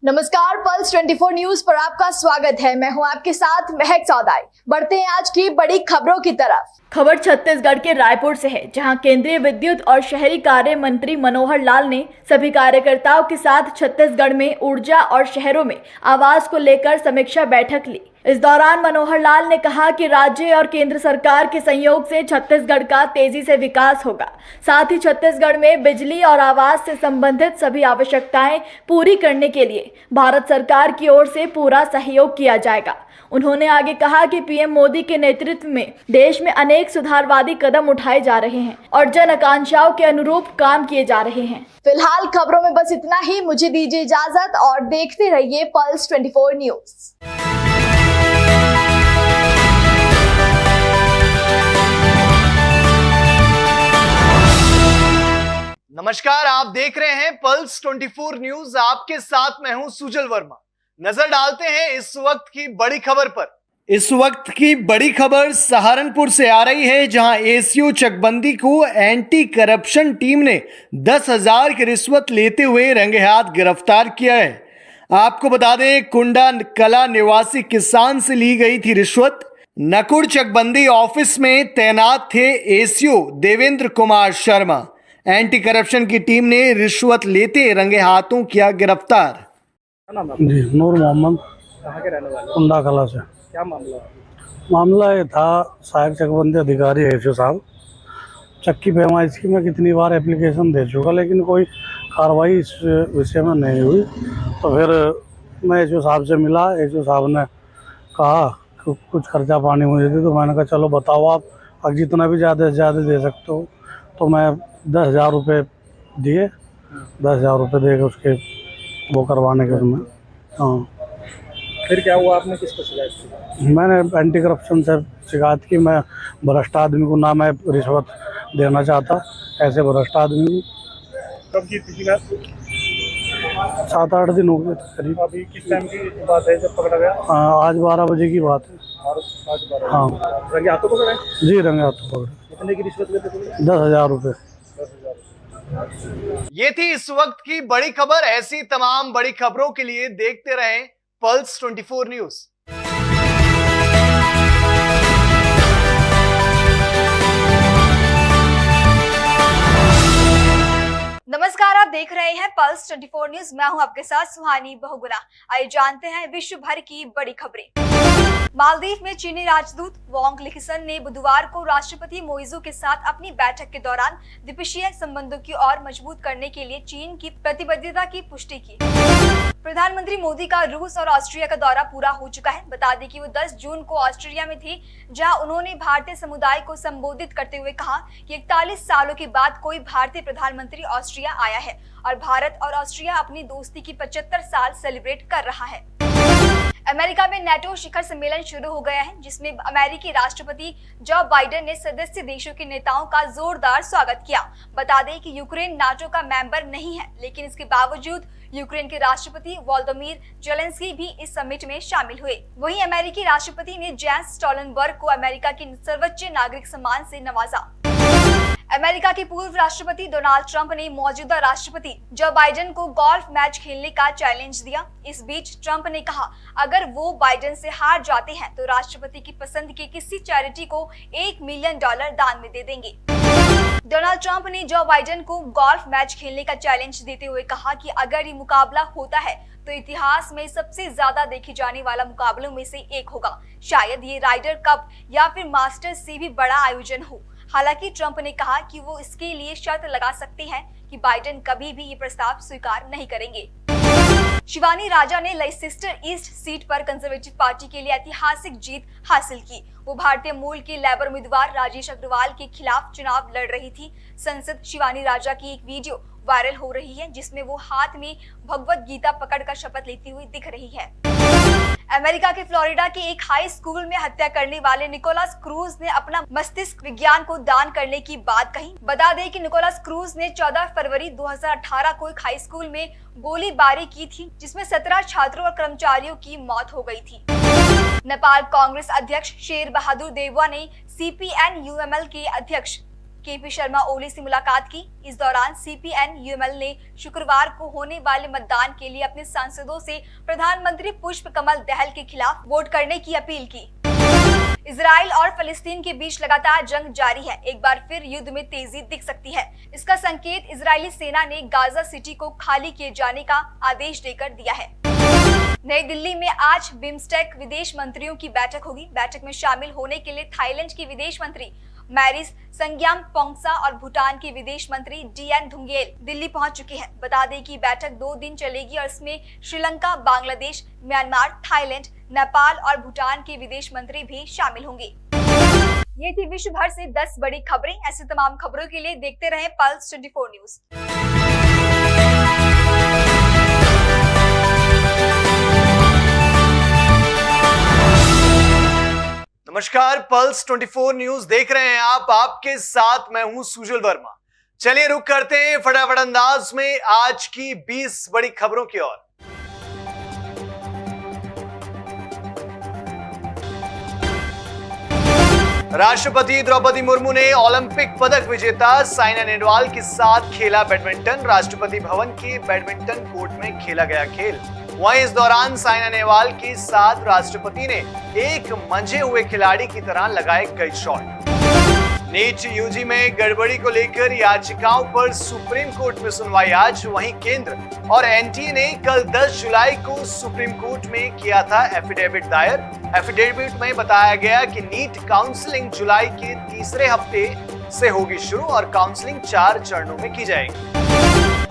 नमस्कार, पल्स 24 न्यूज पर आपका स्वागत है। मैं हूं आपके साथ महक चौधारी। बढ़ते हैं आज की बड़ी खबरों की तरफ। खबर छत्तीसगढ़ के रायपुर से है, जहां केंद्रीय विद्युत और शहरी कार्य मंत्री मनोहर लाल ने सभी कार्यकर्ताओं के साथ छत्तीसगढ़ में ऊर्जा और शहरों में आवास को लेकर समीक्षा बैठक ली। इस दौरान मनोहर लाल ने कहा कि राज्य और केंद्र सरकार के सहयोग से छत्तीसगढ़ का तेजी से विकास होगा। साथ ही छत्तीसगढ़ में बिजली और आवास से संबंधित सभी आवश्यकताएं पूरी करने के लिए भारत सरकार की ओर से पूरा सहयोग किया जाएगा। उन्होंने आगे कहा कि पीएम मोदी के नेतृत्व में देश में अनेक सुधारवादी कदम उठाए जा रहे हैं और जन आकांक्षाओं के अनुरूप काम किए जा रहे हैं। फिलहाल खबरों में बस इतना ही। मुझे दीजिए इजाजत और देखते रहिए पल्स 24 न्यूज। नमस्कार, आप देख रहे हैं पल्स 24 न्यूज। आपके साथ मैं हूं सुजल वर्मा। नजर डालते हैं इस वक्त की बड़ी खबर पर। इस वक्त की बड़ी खबर सहारनपुर से आ रही है, जहां एसीओ चकबंदी को एंटी करप्शन टीम ने 10,000 की रिश्वत लेते हुए रंगे हाथ गिरफ्तार किया है। आपको बता दें, कुंडा कला निवासी किसान से ली गई थी रिश्वत। नकुड़ चकबंदी ऑफिस में तैनात थे ACO Devendra Kumar Sharma. Anti corruption की टीम ने रिश्वत लेते रंगे हाथों किया गिरफ्तार। जी, नूर मोहम्मद, कहाँ के रहने वाले? कुंडा कला से। क्या मामला? मामला ये था, सहायक चकबंदी अधिकारी एसीओ साहब, चक्की पैमाइश की मैं कितनी बार एप्लीकेशन दे चुका, लेकिन कोई कार्रवाई इस विषय में नहीं हुई। तो फिर मैं एसीओ साहब से मिला। एसीओ साहब ने कहा कि कुछ खर्चा पानी मुझे दे। तो मैंने कहा चलो बताओ आप जितना भी ज़्यादा से ज़्यादा दे सकते हो। तो मैं 10,000 रुपये दिए। 10,000 रुपये दे के उसके वो करवाने के उसमें। हाँ, फिर क्या हुआ? आपने किसको शिकायत की? मैंने एंटी करप्शन से शिकायत की। मैं भ्रष्ट आदमी को ना मैं रिश्वत देना चाहता, ऐसे भ्रष्ट आदमी को। कब की थी शिकायत? 7-8 दिन हो गए करीब। अभी किस टाइम की बात है जब पकड़ा गया? आज 12 बजे की बात है। आज 12? हाँ। रंगे हाथों पकड़े? जी, रंगे हाथों पकड़े। कितने की रिश्वत लेते थे? 10,000 रुपये। ये थी इस वक्त की बड़ी खबर। ऐसी तमाम बड़ी खबरों के लिए देखते रहें पल्स 24 न्यूज। नमस्कार, आप देख रहे हैं पल्स 24 न्यूज। मैं हूं आपके साथ सुहानी बहुगुना। आइए जानते हैं विश्व भर की बड़ी खबरें। मालदीव में चीनी राजदूत वांग लिखिसन ने बुधवार को राष्ट्रपति मोइजू के साथ अपनी बैठक के दौरान द्विपक्षीय संबंधों की और मजबूत करने के लिए चीन की प्रतिबद्धता की पुष्टि की। प्रधानमंत्री मोदी का रूस और ऑस्ट्रिया का दौरा पूरा हो चुका है। बता दें कि वो 10 जून को ऑस्ट्रिया में थे, जहां उन्होंने भारतीय समुदाय को संबोधित करते हुए कहा कि 41 सालों के बाद कोई भारतीय प्रधानमंत्री ऑस्ट्रिया आया है और भारत और ऑस्ट्रिया अपनी दोस्ती की 75 साल सेलिब्रेट कर रहा है। अमेरिका में नेटो शिखर सम्मेलन शुरू हो गया है, जिसमें अमेरिकी राष्ट्रपति जो बाइडेन ने सदस्य देशों के नेताओं का जोरदार स्वागत किया। बता दें कि यूक्रेन नाटो का मेंबर नहीं है, लेकिन इसके बावजूद यूक्रेन के राष्ट्रपति वोलोदिमीर जेलेंस्की भी इस समिट में शामिल हुए। वहीं अमेरिकी राष्ट्रपति ने जेंस स्टोलनबर्ग को अमेरिका के सर्वोच्च नागरिक सम्मान से नवाजा। अमेरिका के पूर्व राष्ट्रपति डोनाल्ड ट्रंप ने मौजूदा राष्ट्रपति जो बाइडेन को गोल्फ मैच खेलने का चैलेंज दिया। इस बीच ट्रंप ने कहा, अगर वो बाइडेन से हार जाते हैं तो राष्ट्रपति की पसंद की किसी चैरिटी को $1 मिलियन दान में दे देंगे। डोनाल्ड ट्रंप ने जो बाइडेन को गोल्फ मैच खेलने का चैलेंज देते हुए कहा कि अगर ये मुकाबला होता है तो इतिहास में सबसे ज्यादा देखे जाने वाला मुकाबलों में से एक होगा। शायद ये राइडर कप या फिर मास्टर्स से भी बड़ा आयोजन हो। हालांकि ट्रंप ने कहा कि वो इसके लिए शर्त लगा सकते हैं कि बाइडेन कभी भी ये प्रस्ताव स्वीकार नहीं करेंगे। शिवानी राजा ने लेसेस्टर ईस्ट सीट पर कंजर्वेटिव पार्टी के लिए ऐतिहासिक जीत हासिल की। वो भारतीय मूल के लेबर उम्मीदवार राजेश अग्रवाल के खिलाफ चुनाव लड़ रही थी। संसद शिवानी राजा की एक वीडियो वायरल हो रही है, जिसमें वो हाथ में भगवत गीता पकड़कर शपथ लेती हुई दिख रही है। अमेरिका के फ्लोरिडा के एक हाई स्कूल में हत्या करने वाले निकोलस क्रूज ने अपना मस्तिष्क विज्ञान को दान करने की बात कही। बता दें कि निकोलस क्रूज ने 14 फरवरी 2018 को एक हाई स्कूल में गोलीबारी की थी, जिसमें 17 छात्रों और कर्मचारियों की मौत हो गई थी। नेपाल कांग्रेस अध्यक्ष शेर बहादुर देववा ने CPN-UML के अध्यक्ष केपी शर्मा ओली से मुलाकात की। इस दौरान सीपीएन यूएमएल ने शुक्रवार को होने वाले मतदान के लिए अपने सांसदों से प्रधानमंत्री पुष्प कमल दहल के खिलाफ वोट करने की अपील की। इजराइल और फलस्तीन के बीच लगातार जंग जारी है। एक बार फिर युद्ध में तेजी दिख सकती है। इसका संकेत इजरायली सेना ने गाजा सिटी को खाली किए जाने का आदेश देकर दिया है। नई दिल्ली में आज बिम्स्टेक विदेश मंत्रियों की बैठक होगी। बैठक में शामिल होने के लिए थाईलैंड की विदेश मंत्री मैरिस संग्यामपोंगसा और भूटान के विदेश मंत्री डीएन धुंगेल दिल्ली पहुंच चुके हैं। बता दें कि बैठक 2 दिन चलेगी और इसमें श्रीलंका, बांग्लादेश, म्यांमार, थाईलैंड, नेपाल और भूटान के विदेश मंत्री भी शामिल होंगे। ये थी विश्व भर से 10 बड़ी खबरें। ऐसी तमाम खबरों के लिए देखते रहें पल्स 24 न्यूज। नमस्कार, पल्स 24 न्यूज देख रहे हैं आप। आपके साथ मैं हूं सुजल वर्मा। चलिए रुक करते हैं फटाफट अंदाज में आज की 20 बड़ी खबरों की ओर। राष्ट्रपति द्रौपदी मुर्मू ने ओलंपिक पदक विजेता साइना नेहवाल के साथ खेला बैडमिंटन। राष्ट्रपति भवन के बैडमिंटन कोर्ट में खेला गया खेल। वहीं इस दौरान साइना नेहवाल के साथ राष्ट्रपति ने एक मंझे हुए खिलाड़ी की तरह लगाए कई शॉट। नीट यूजी में गड़बड़ी को लेकर याचिकाओं पर सुप्रीम कोर्ट में सुनवाई आज। वहीं केंद्र और एनटीए ने कल 10 जुलाई को सुप्रीम कोर्ट में किया था एफिडेविट दायर। एफिडेविट में बताया गया कि नीट काउंसलिंग जुलाई के तीसरे हफ्ते से होगी शुरू और काउंसलिंग 4 चरणों में की जाएगी।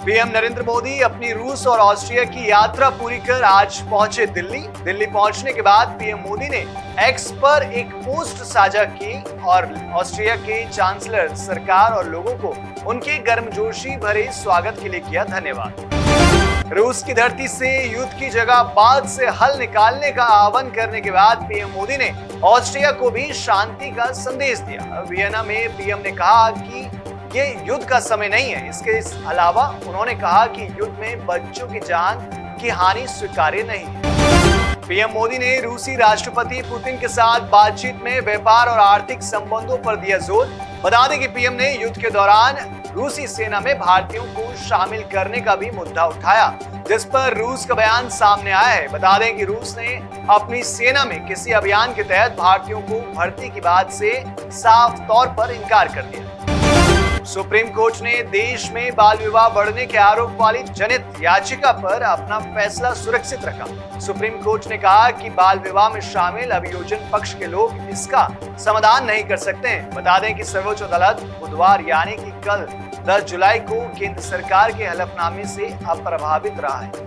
पीएम नरेंद्र मोदी अपनी रूस और ऑस्ट्रिया की यात्रा पूरी कर आज पहुंचे दिल्ली। दिल्ली पहुंचने के बाद पीएम मोदी ने एक्स पर एक पोस्ट साझा की और ऑस्ट्रिया के चांसलर सरकार और लोगों को उनके गर्मजोशी भरे स्वागत के लिए किया धन्यवाद। रूस की धरती से युद्ध की जगह बात से हल निकालने का आह्वान करने के बाद पीएम मोदी ने ऑस्ट्रिया को भी शांति का संदेश दिया। वियना में पीएम ने कहा कि ये युद्ध का समय नहीं है। इसके अलावा उन्होंने कहा कि युद्ध में बच्चों की जान की हानि स्वीकार्य नहीं है। पीएम मोदी ने रूसी राष्ट्रपति पुतिन के साथ बातचीत में व्यापार और आर्थिक संबंधों पर दिया जोर। बता दें कि पीएम ने युद्ध के दौरान रूसी सेना में भारतीयों को शामिल करने का भी मुद्दा उठाया, जिस पर रूस का बयान सामने आया है। बता दें कि रूस ने अपनी सेना में किसी अभियान के तहत भारतीयों को भर्ती की बात से साफ तौर पर इनकार कर दिया। सुप्रीम कोर्ट ने देश में बाल विवाह बढ़ने के आरोप वाली जनहित याचिका पर अपना फैसला सुरक्षित रखा। सुप्रीम कोर्ट ने कहा कि बाल विवाह में शामिल अभियोजन पक्ष के लोग इसका समाधान नहीं कर सकते हैं। बता दें कि सर्वोच्च अदालत बुधवार यानी कि कल 10 जुलाई को केंद्र सरकार के हलफनामे से अप्रभावित रहा है।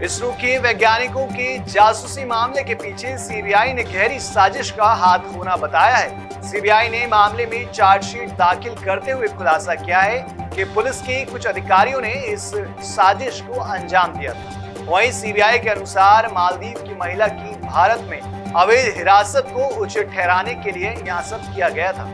इसरो के वैज्ञानिकों के जासूसी मामले के पीछे सीबीआई ने गहरी साजिश का हाथ होना बताया है। सीबीआई ने मामले में चार्जशीट दाखिल करते हुए खुलासा किया है कि पुलिस के कुछ अधिकारियों ने इस साजिश को अंजाम दिया था। वहीं सीबीआई के अनुसार मालदीव की महिला की भारत में अवैध हिरासत को उचित ठहराने के लिए यहाँ सब किया गया था।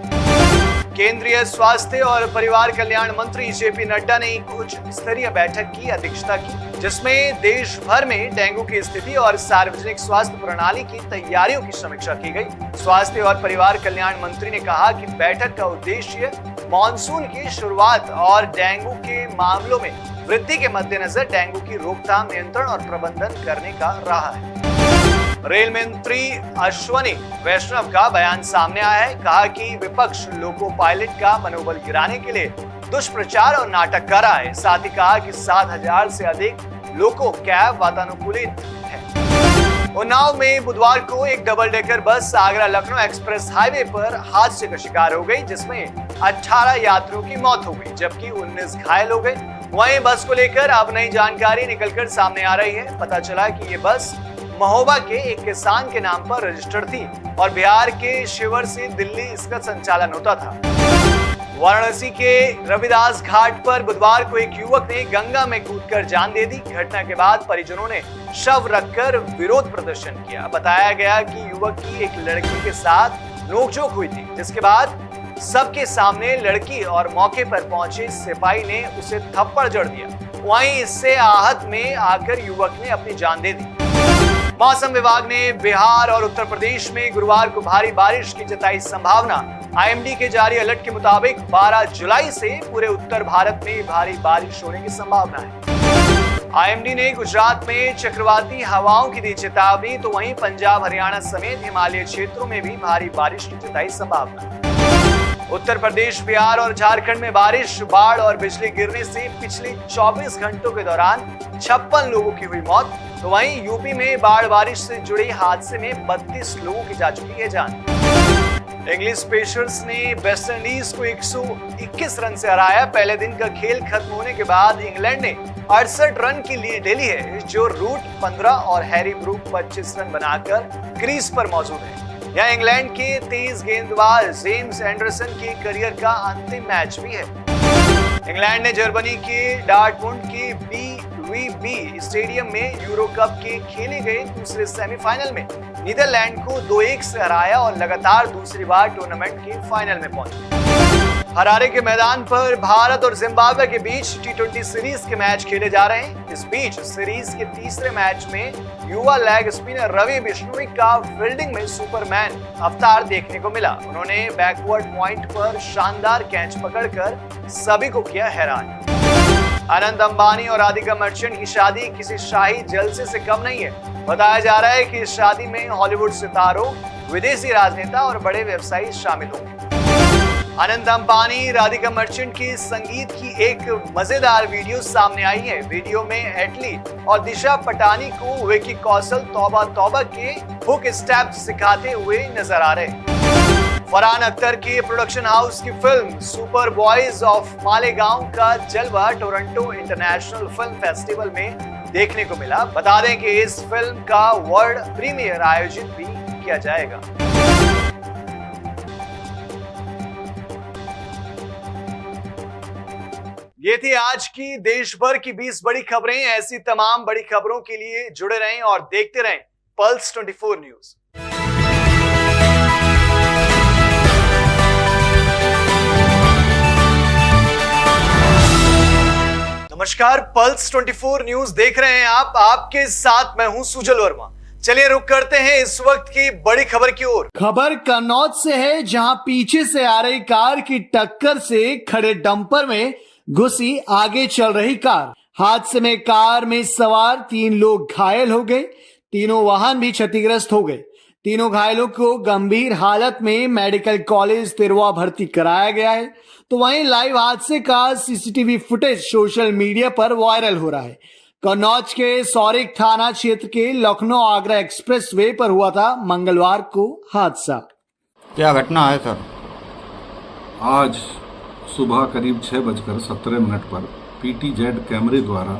केंद्रीय स्वास्थ्य और परिवार कल्याण मंत्री जेपी नड्डा ने एक उच्च स्तरीय बैठक की अध्यक्षता की, जिसमें देश भर में डेंगू की स्थिति और सार्वजनिक स्वास्थ्य प्रणाली की तैयारियों की समीक्षा की गई। स्वास्थ्य और परिवार कल्याण मंत्री ने कहा कि बैठक का उद्देश्य मॉनसून की शुरुआत और डेंगू के मामलों में वृद्धि के मद्देनजर डेंगू की रोकथाम, नियंत्रण और प्रबंधन करने का रहा है। रेल मंत्री अश्वनी वैष्णव का बयान सामने आया है। कहा कि विपक्ष लोको पायलट का मनोबल गिराने के लिए दुष्प्रचार और नाटक कर रहा है। साथ ही कहा कि 7,000 से अधिक लोको कैब वातानुकूलित है। उन्नाव में बुधवार को एक double decker bus Agra Lucknow express highway पर हादसे का शिकार हो गई, जिसमें 18 यात्रियों की मौत हो गई जबकि 19 घायल हो गए। वहीं बस को लेकर अब नई जानकारी निकलकर सामने आ रही है। पता चला कि ये बस महोबा के एक किसान के नाम पर रजिस्टर्ड थी और बिहार के शिवर से दिल्ली इसका संचालन होता था। वाराणसी के रविदास घाट पर बुधवार को एक युवक ने गंगा में कूदकर जान दे दी। घटना के बाद परिजनों ने शव रखकर विरोध प्रदर्शन किया। बताया गया कि युवक की एक लड़की के साथ नोकझोंक हुई थी, जिसके बाद सबके सामने लड़की और मौके पर पहुंचे सिपाही ने उसे थप्पड़ जड़ दिया। वहीं इससे आहत में आकर युवक ने अपनी जान दे दी। मौसम विभाग ने बिहार और उत्तर प्रदेश में गुरुवार को भारी बारिश की जताई संभावना। आईएमडी के जारी अलर्ट के मुताबिक 12 जुलाई से पूरे उत्तर भारत में भारी बारिश होने की संभावना है। आईएमडी ने गुजरात में चक्रवाती हवाओं की दी चेतावनी, तो वहीं पंजाब, हरियाणा समेत हिमालयी क्षेत्रों में भी भारी बारिश की जताई संभावना। उत्तर प्रदेश, बिहार और झारखंड में बारिश, बाढ़ और बिजली गिरने से पिछले 24 घंटों के दौरान 56 लोगों की हुई मौत, तो वहीं यूपी में बाढ़ बारिश से जुड़े हादसे में 32 लोगों की जा चुकी है जान। इंग्लिश पेसर्स ने वेस्ट इंडीज को 121 रन से हराया। पहले दिन का खेल खत्म होने के बाद इंग्लैंड ने 68 रन की लीड ले ली है, जो रूट 15 और हैरी ब्रूक 25 रन बनाकर क्रीज पर मौजूद है। यह इंग्लैंड के तेज गेंदबाज जेम्स एंडरसन के करियर का अंतिम मैच भी है। इंग्लैंड ने जर्मनी के डॉर्टमुंड के BVB स्टेडियम में यूरो कप के खेले गए दूसरे सेमीफाइनल में नीदरलैंड को 2-1 से हराया और लगातार दूसरी बार टूर्नामेंट के फाइनल में पहुंचे। हरारे के मैदान पर भारत और जिम्बाब्वे के बीच T20 सीरीज के मैच खेले जा रहे हैं। इस बीच सीरीज के तीसरे मैच में युवा लेग स्पिनर रवि बिश्नोई का फील्डिंग में सुपरमैन अवतार देखने को मिला। उन्होंने बैकवर्ड पॉइंट पर शानदार कैच पकड़कर सभी को किया हैरान। अनंत अंबानी और राधिका मर्चेंट की शादी किसी शाही जलसे से कम नहीं है। बताया जा रहा है कि इस शादी में हॉलीवुड सितारों, विदेशी राजनेता और बड़े व्यवसायी शामिल होंगे। अनंत अंबानी, राधिका मर्चेंट की संगीत की एक मजेदार वीडियो सामने आई है। वीडियो में एटली और दिशा पटानी को विकी कौशल तौबा तौबा के हुक स्टेप सिखाते हुए नजर आ रहे हैं। फरहान अख्तर की प्रोडक्शन हाउस की film super boys of Malegaon का जलवा टोरंटो इंटरनेशनल फिल्म फेस्टिवल में देखने को मिला। बता दें कि इस फिल्म का वर्ल्ड प्रीमियर आयोजित भी किया जाएगा। ये थी आज की देश भर की 20 बड़ी खबरें। ऐसी तमाम बड़ी खबरों के लिए जुड़े रहें और देखते रहें पल्स 24 न्यूज। नमस्कार, पल्स 24 न्यूज देख रहे हैं आप। आपके साथ मैं हूं सुजल वर्मा। चलिए रुक करते हैं इस वक्त की बड़ी खबर की ओर। खबर कन्नौज से है, जहां पीछे से आ रही कार की टक्कर से खड़े डंपर में घुसी आगे चल रही कार। हादसे में कार में सवार 3 लोग घायल हो गए। तीनों वाहन भी क्षतिग्रस्त हो गए। तीनों घायलों को गंभीर हालत में मेडिकल कॉलेज तिरवा भर्ती कराया गया है। तो वहीं लाइव हादसे का सीसीटीवी फुटेज सोशल मीडिया पर वायरल हो रहा है। कन्नौज के सौरिक थाना क्षेत्र के लखनऊ आगरा एक्सप्रेस वे पर हुआ था मंगलवार को हादसा। क्या घटना है सर? आज सुबह करीब 6:17 पर PTZ कैमरे द्वारा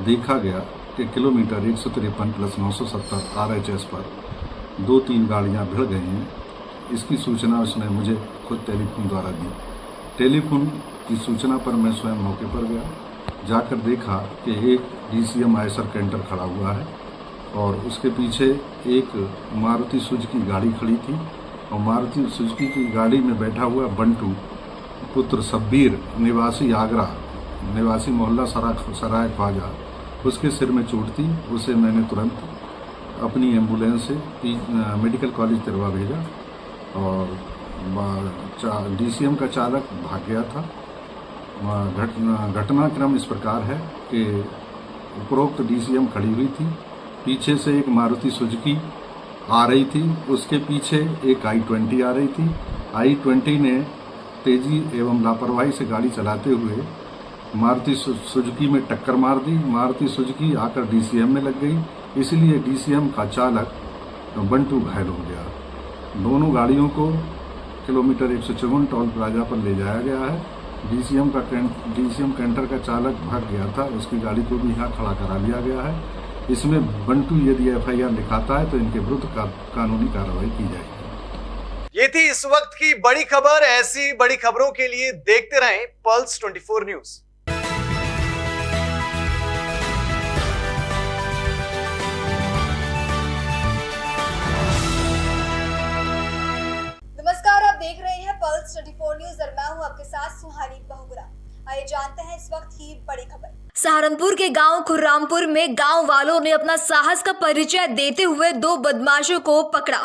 देखा गया कि किलोमीटर 153+970 RHS पर 2-3 गाड़ियां भिड़ गई हैं। इसकी सूचना उसने मुझे खुद टेलीफोन द्वारा दी। टेलीफोन की सूचना पर मैं स्वयं मौके पर गया। जाकर देखा कि एक DCM आयसर कैंटर खड़ा हुआ है और उसके पीछे एक मारुति सुजुकी गाड़ी खड़ी थी और मारुति सुजुकी की गाड़ी में बैठा हुआ बंटू पुत्र सब्बीर निवासी आगरा, निवासी मोहल्ला सराय ख्वाजा, उसके सिर में चोट थी। उसे मैंने तुरंत अपनी एम्बुलेंस से मेडिकल कॉलेज तिरवा भेजा और DCM का चालक भाग गया था। घटनाक्रम इस प्रकार है कि उपरोक्त DCM खड़ी हुई थी, पीछे से एक मारुति सुजुकी आ रही थी, उसके पीछे एक I-20 आ रही थी। I-20 ने तेजी एवं लापरवाही से गाड़ी चलाते हुए मारुति सुजुकी में टक्कर मार दी। मारुति सुजुकी आकर DCM में लग गई, इसलिए DCM का चालक बंटू घायल हो गया। दोनों गाड़ियों को किलोमीटर 154 टोल प्लाजा पर ले जाया गया है। DCM कैंटर का चालक भाग गया था, उसकी गाड़ी को भी यहाँ खड़ा करा लिया गया है। इसमें बंटू यदि FIR लिखाता है तो इनके विरुद्ध कानूनी कार्रवाई की जाएगी। ये थी इस वक्त की बड़ी खबर। ऐसी बड़ी खबरों के लिए देखते रहें पल्स 24 न्यूज। नमस्कार, आप देख रहे हैं पल्स 24 न्यूज और मैं हूं आपके साथ सुहानी बहुगुरा। आइए जानते हैं इस वक्त की बड़ी खबर। सहारनपुर के गांव खुर्रामपुर में गांव वालों ने अपना साहस का परिचय देते हुए 2 बदमाशों को पकड़ा।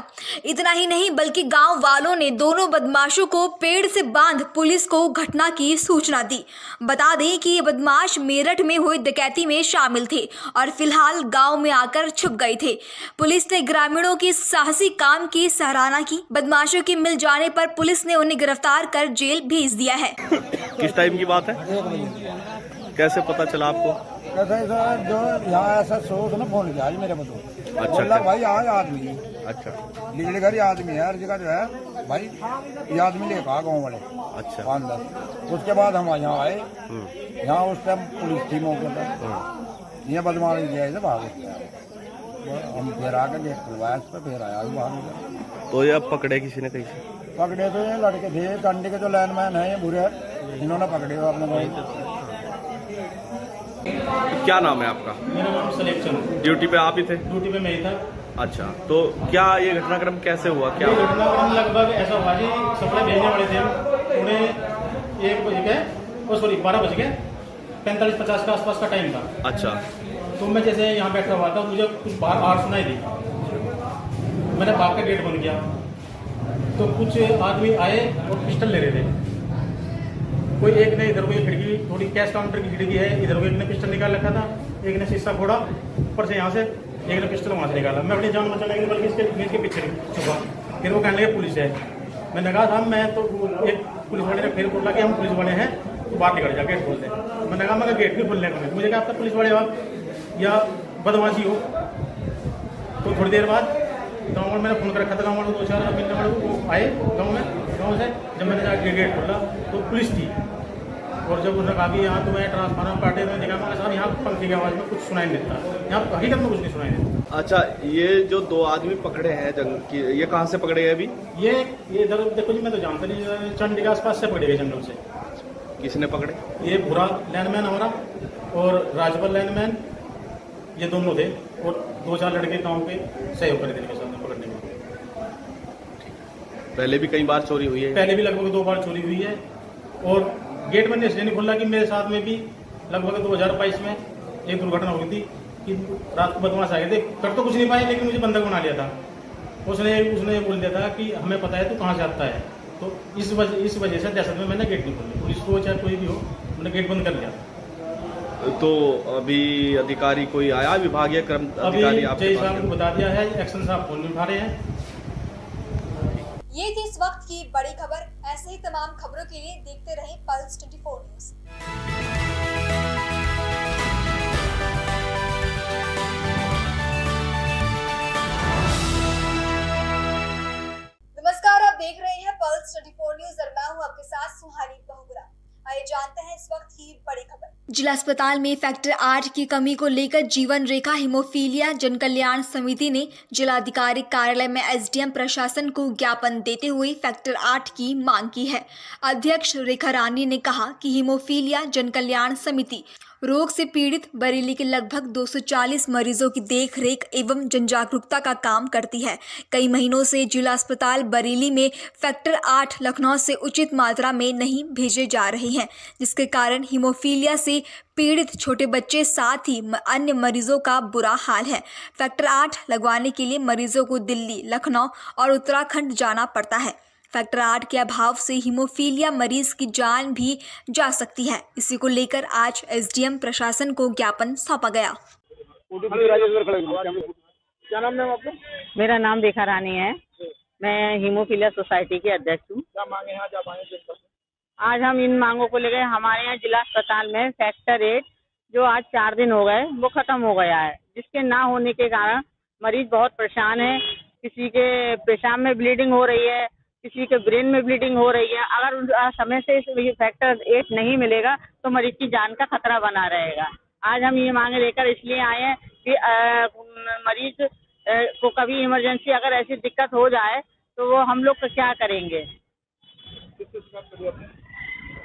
इतना ही नहीं बल्कि गांव वालों ने दोनों बदमाशों को पेड़ से बांध पुलिस को घटना की सूचना दी। बता दें कि ये बदमाश मेरठ में हुई डकैती में शामिल थे और फिलहाल गांव में आकर छुप गए थे। पुलिस ने ग्रामीणों की साहसी काम की सराहना की। बदमाशों के मिल जाने पर पुलिस ने उन्हें गिरफ्तार कर जेल भेज दिया है। किस टाइम की बात है? कैसे पता चला आपको? जो यहाँ ऐसा सोच ना फोन किया आज मेरे को। अच्छा भाई आज आदमी है। अच्छा निकले घर आदमी है हर जगह जो है भाई ये आदमी ले कहा गाँव वाले। अच्छा अंदर उसके बाद हम यहाँ आए। यहाँ उस टाइम पुलिस थी मौके पर। ये बदमाश गया भागे हम फिर आके गेट खुलवाया इस पर फिर आया बाहर। तो ये अब पकड़े किसी ने? कैसे पकड़े? तो ये लड़के थे कंडी के जो लाइनमैन है ये बुरे इन्होंने पकड़े हो अपने भाई। क्या नाम है आपका? मेरा नाम सलेख चंद। ड्यूटी पे आप ही थे? ड्यूटी पे मैं ही था। अच्छा तो क्या ये घटनाक्रम कैसे हुआ? क्या ये घटनाक्रम लगभग ऐसा हुआ जी, सप्लाई भेजने वाले थे हम। उन्हें 1 बज गए 12 बज गए 45-50 का आसपास का टाइम था। अच्छा तो मैं जैसे यहाँ बैठा हुआ था मुझे कुछ बाहर आवाज सुनाई दी। मैंने भाग का गेट बंद किया तो कुछ आदमी आए और पिस्टल ले रहे थे। कोई एक ने इधर कोई खिड़की थोड़ी कैश काउंटर की खिड़की है इधर को एक ने पिस्टल निकाल रखा था। एक ने शीशा फोड़ा ऊपर से यहाँ से, एक ने पिस्टल वहाँ से निकाला। मैं अपनी जान बचाने के लिए बल्कि इसके पीछे छुपा। फिर वो कहने लगे पुलिस है। मैंने कहा था मैं तो एक पुलिस वाले ने फिर बोला कि हम पुलिस वाले हैं तो बाहर निकल जा गेट खोल दे। मैंने कहा मैं गेट नहीं खोलने का। मुझे कहा आप तो पुलिस वाले हो या बदमाशी हो। तो थोड़ी देर बाद गाँव में मैंने फोन कर रखा था गाँव वालों को 2-4 मिलने वाले को आए गाँव से। जब मैंने जाकर गेट खोला तो पुलिस थी और जब उन्होंने कहा कि यहाँ तुम्हें ट्रांसफार्मर काटे तो देखा मैंने कहा यहाँ पंखी की आवाज़ में कुछ सुनाई नहीं देता। यहाँ हकीकत में कुछ नहीं सुनाई देता। अच्छा ये जो 2 आदमी पकड़े हैं ये कहाँ से पकड़े हैं अभी? ये इधर देखो जी मैं तो जानता नहीं, चंडी के आसपास से पकड़े गए जंगल से। किसने पकड़े? ये भूरा लाइनमैन हमारा और राजबल लाइनमैन ये दोनों थे और 2-4 लड़के गाँव के सहयोग कर देने के सामने पकड़ने में। पहले भी कई बार चोरी हुई है? पहले भी लगभग 2 बार चोरी हुई है और गेट मैंने इसलिए नहीं खोला कि मेरे साथ में भी लगभग 2022 में एक दुर्घटना हुई थी कि रात को बदमाश आ गए थे। कर तो कुछ नहीं पाए लेकिन मुझे बंधक बना लिया था। उसने बोल दिया था कि हमें पता है तू कहाँ से आता है। तो इस वजह से दहशत में मैंने गेट नहीं खोली। पुलिस को चाहे कोई भी हो मैंने गेट बंद कर लिया। तो अभी अधिकारी कोई आया विभागीय कर्म अधिकारी? जय साहब को बता दिया है, एक्शन साहब फोन उठा रहे हैं। ये थी इस वक्त की बड़ी खबर। ऐसे ही तमाम खबरों के लिए देखते रहें पल्स 24 न्यूज। नमस्कार, आप देख रहे हैं पल्स 24 न्यूज और मैं हूं आपके साथ सुहानी बहुगुणा। आइए जानते हैं इस वक्त की बड़ी खबर। जिला अस्पताल में फैक्टर 8 की कमी को लेकर जीवन रेखा हिमोफीलिया जन कल्याण समिति ने जिलाधिकारी कार्यालय में एसडीएम प्रशासन को ज्ञापन देते हुए फैक्टर 8 की मांग की है। अध्यक्ष रेखा रानी ने कहा कि हिमोफीलिया जन कल्याण समिति रोग से पीड़ित बरेली के लगभग 240 मरीजों की देखरेख एवं जन जागरूकता का काम करती है। कई महीनों से जिला अस्पताल बरेली में फैक्टर 8 लखनऊ से उचित मात्रा में नहीं भेजे जा रहे हैं, जिसके कारण हिमोफीलिया से पीड़ित छोटे बच्चे साथ ही अन्य मरीजों का बुरा हाल है। फैक्टर 8 लगवाने के लिए मरीजों को दिल्ली, लखनऊ और उत्तराखंड जाना पड़ता है। फैक्टर 8 के अभाव से हिमोफीलिया मरीज की जान भी जा सकती है। इसी को लेकर आज एसडीएम प्रशासन को ज्ञापन सौंपा गया। क्या नाम है आपका? मेरा नाम रेखा रानी है। मैं हीमोफीलिया सोसाइटी के अध्यक्ष हूँ। क्या मांगे हैं आज आप आए? आज हम इन मांगों को लेकर हमारे यहाँ जिला अस्पताल में फैक्टर 8 जो आज 4 दिन हो गए वो खत्म हो गया है, जिसके ना होने के कारण मरीज बहुत परेशान है। किसी के पेशाब में ब्लीडिंग हो रही है, किसी के ब्रेन में ब्लीडिंग हो रही है। अगर समय से फैक्टर 8 नहीं मिलेगा तो मरीज की जान का खतरा बना रहेगा। आज हम ये मांगे लेकर इसलिए आए हैं कि मरीज को कभी इमरजेंसी अगर ऐसी दिक्कत हो जाए तो वो हम लोग क्या करेंगे।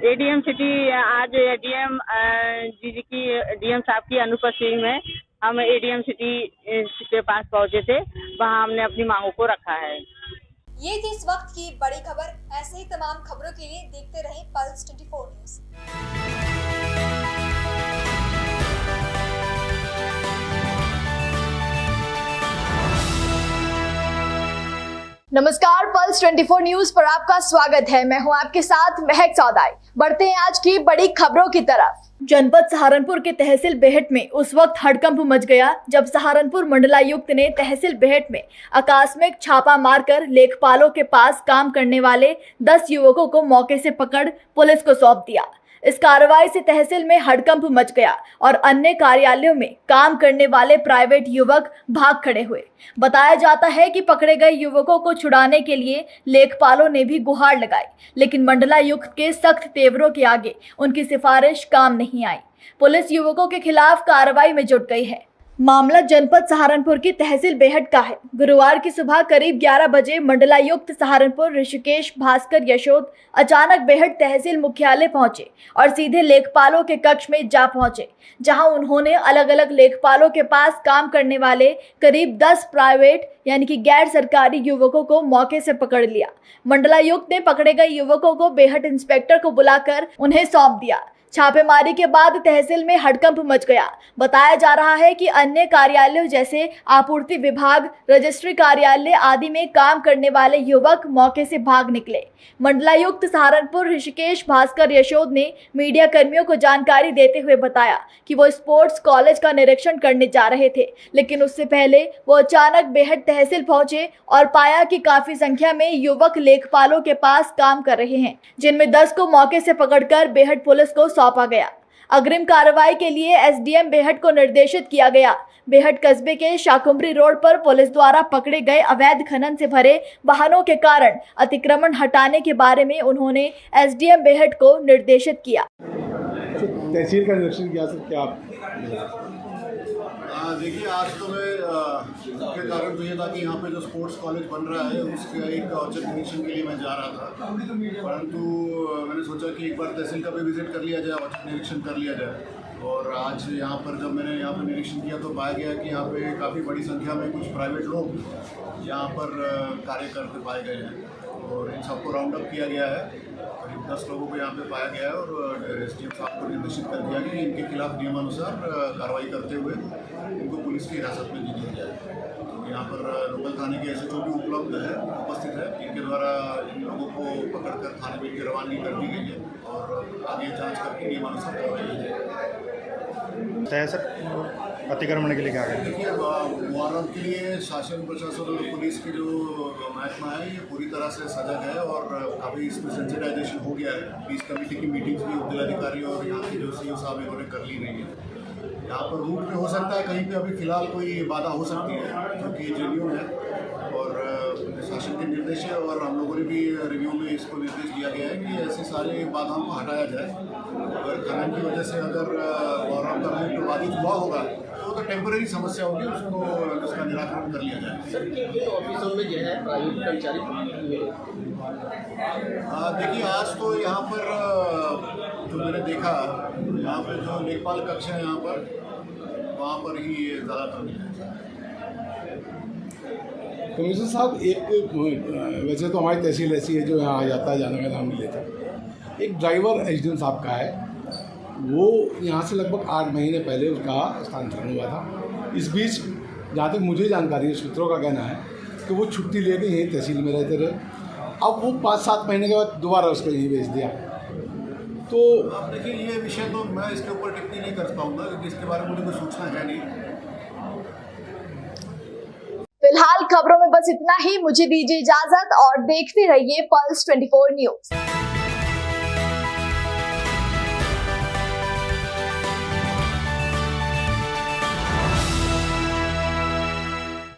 एडीएम सिटी आज एडीएम जी की डीएम साहब की अनुपस्थिति में हम एडीएम सिटी के पास पहुंचे थे, वहां हमने अपनी मांगों को रखा है। ये थी इस वक्त की बड़ी खबर। ऐसे ही तमाम खबरों के लिए देखते रहें पल्स 24 न्यूज। नमस्कार, पल्स 24 न्यूज पर आपका स्वागत है। मैं हूं आपके साथ महक चौदाई। बढ़ते हैं आज की बड़ी खबरों की तरफ। जनपद सहारनपुर के तहसील बेहट में उस वक्त हड़कंप मच गया जब सहारनपुर मंडलायुक्त ने तहसील बेहट में आकस्मिक छापा मारकर लेखपालों के पास काम करने वाले 10 युवकों को मौके से पकड़ पुलिस को सौंप दिया। इस कार्रवाई से तहसील में हड़कंप मच गया और अन्य कार्यालयों में काम करने वाले प्राइवेट युवक भाग खड़े हुए। बताया जाता है कि पकड़े गए युवकों को छुड़ाने के लिए लेखपालों ने भी गुहार लगाई, लेकिन मंडलायुक्त के सख्त तेवरों के आगे उनकी सिफारिश काम नहीं आई। पुलिस युवकों के खिलाफ कार्रवाई में जुट गई है। मामला जनपद सहारनपुर की तहसील बेहट का है। गुरुवार की सुबह करीब 11 बजे मंडलायुक्त सहारनपुर ऋषिकेश भास्कर यशोद अचानक बेहट तहसील मुख्यालय पहुंचे और सीधे लेखपालों के कक्ष में जा पहुंचे, जहां उन्होंने अलग अलग लेखपालों के पास काम करने वाले करीब 10 प्राइवेट यानी कि गैर सरकारी युवकों को मौके से पकड़ लिया। मंडलायुक्त ने पकड़े गए युवकों को बेहट इंस्पेक्टर को बुलाकर उन्हें सौंप दिया। छापेमारी के बाद तहसील में हड़कंप मच गया। बताया जा रहा है कि अन्य कार्यालयों जैसे आपूर्ति विभाग, रजिस्ट्री कार्यालय आदि में काम करने वाले युवक मौके से भाग निकले। मंडलायुक्त सहारनपुर ऋषिकेश भास्कर यशोद ने मीडिया कर्मियों को जानकारी देते हुए बताया कि वो स्पोर्ट्स कॉलेज का निरीक्षण करने जा रहे थे, लेकिन उससे पहले वो अचानक बेहट तहसील पहुंचे और पाया कि काफी संख्या में युवक लेखपालों के पास काम कर रहे हैं, जिनमें 10 को मौके से पकड़कर बेहट पुलिस को सौंपा गया। अग्रिम कार्रवाई के लिए एसडीएम बेहट को निर्देशित किया गया। बेहट कस्बे के शाकुंभरी रोड पर पुलिस द्वारा पकड़े गए अवैध खनन से भरे वाहनों के कारण अतिक्रमण हटाने के बारे में उन्होंने एसडीएम बेहट को निर्देशित किया। तहसील का निरीक्षण किया सर, क्या आप? देखिए, आज तो मैं मुख्य कारण तो ये था कि यहाँ पे जो स्पोर्ट्स कॉलेज बन रहा है उसका एक औचक निरीक्षण के लिए मैं जा रहा था, परंतु मैंने सोचा कि एक बार तहसील का भी विजिट कर लिया जाए, औचक निरीक्षण कर लिया जाए। और आज यहाँ पर जब मैंने यहाँ पर निरीक्षण किया तो पाया गया कि यहाँ पे काफ़ी बड़ी संख्या में कुछ प्राइवेट लोग यहाँ पर कार्य करते पाए गए हैं और इन सबको राउंड अप किया गया है। करीब 10 लोगों को यहाँ पे पाया गया है और एसडीएम साहब को निर्देशित कर दिया कि इनके खिलाफ नियमानुसार कार्रवाई करते हुए इनको पुलिस की हिरासत में दी जाए। तो यहाँ पर लोकल थाने के एसएचओ भी उपस्थित है, इनके द्वारा इन लोगों को पकड़कर थाने में रवानगी कर दी गई है और आगे जांच करके नियमानुसार कार्रवाई की जाएगी। सर, अतिक्रमण के लिए क्या करें? देखिए, मुहर्रम के लिए शासन प्रशासन और पुलिस की जो महकमा है ये पूरी तरह से सजग है और काफ़ी इसमें सेंसिटाइजेशन हो गया है। पीस कमेटी की मीटिंग्स भी जिलाधिकारी और यहाँ के जो सीओ साहब इन्होंने कर ली रही है। यहाँ पर रूट में हो सकता है कहीं पे अभी फिलहाल कोई बाधा हो सकती है क्योंकि जेन्युइन है और शासन के निर्देश है और हम लोगों ने भी रिव्यू में इसको निर्देश दिया गया है कि ऐसे सारे बाधाओं को हटाया जाए। अगर खनन की वजह से अगर मुहर्रम का रूट बाधित हुआ होगा तो टेम्परेरी समस्या होगी, उसका निराकरण कर लिया जाए। सर, किन ऑफिसों में जो है प्राइवेट कर्मचारी? देखिए, आज तो यहाँ पर जो मैंने देखा, यहाँ पर जो लेखपाल कक्ष है यहाँ पर, वहाँ पर ही ज़्यादातर मिला। कमिश्नर साहब, एक वैसे तो हमारी तहसील ऐसी है जो यहाँ आ जाता है, जाने का नाम नहीं लेता। एक ड्राइवर एसडीएम साहब का है, वो यहाँ से लगभग 8 महीने पहले उसका स्थानांतरण हुआ था। इस बीच जहाँ तक मुझे जानकारी है, सूत्रों का कहना है कि वो छुट्टी लेके यहीं तहसील में रहते रहे। अब वो 5-7 महीने के बाद दोबारा उसको यहीं भेज दिया। तो अब देखिए, ये विषय तो मैं इसके ऊपर टिप्पणी नहीं कर पाऊँगा क्योंकि इसके बारे में मुझे कोई सूचना है नहीं। फिलहाल खबरों में बस इतना ही। मुझे दीजिए इजाजत और देखते रहिए पल्स 24 न्यूज।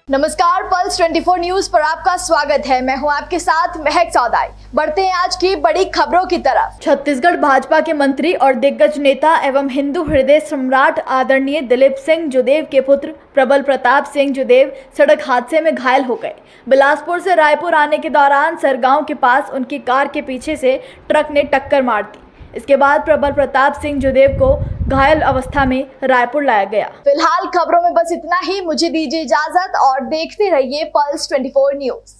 नमस्कार, पल्स 24 न्यूज पर आपका स्वागत है। मैं हूं आपके साथ महक चौदाई। बढ़ते हैं आज की बड़ी खबरों की तरफ। छत्तीसगढ़ भाजपा के मंत्री और दिग्गज नेता एवं हिंदू हृदय सम्राट आदरणीय दिलीप सिंह जुदेव के पुत्र प्रबल प्रताप सिंह जुदेव सड़क हादसे में घायल हो गए। बिलासपुर से रायपुर आने के दौरान सरगांव के पास उनकी कार के पीछे से ट्रक ने टक्कर मार दी। इसके बाद प्रबल प्रताप सिंह जुदेव को घायल अवस्था में रायपुर लाया गया। फिलहाल खबरों में बस इतना ही। मुझे दीजिए इजाजत और देखते रहिए पल्स 24 न्यूज।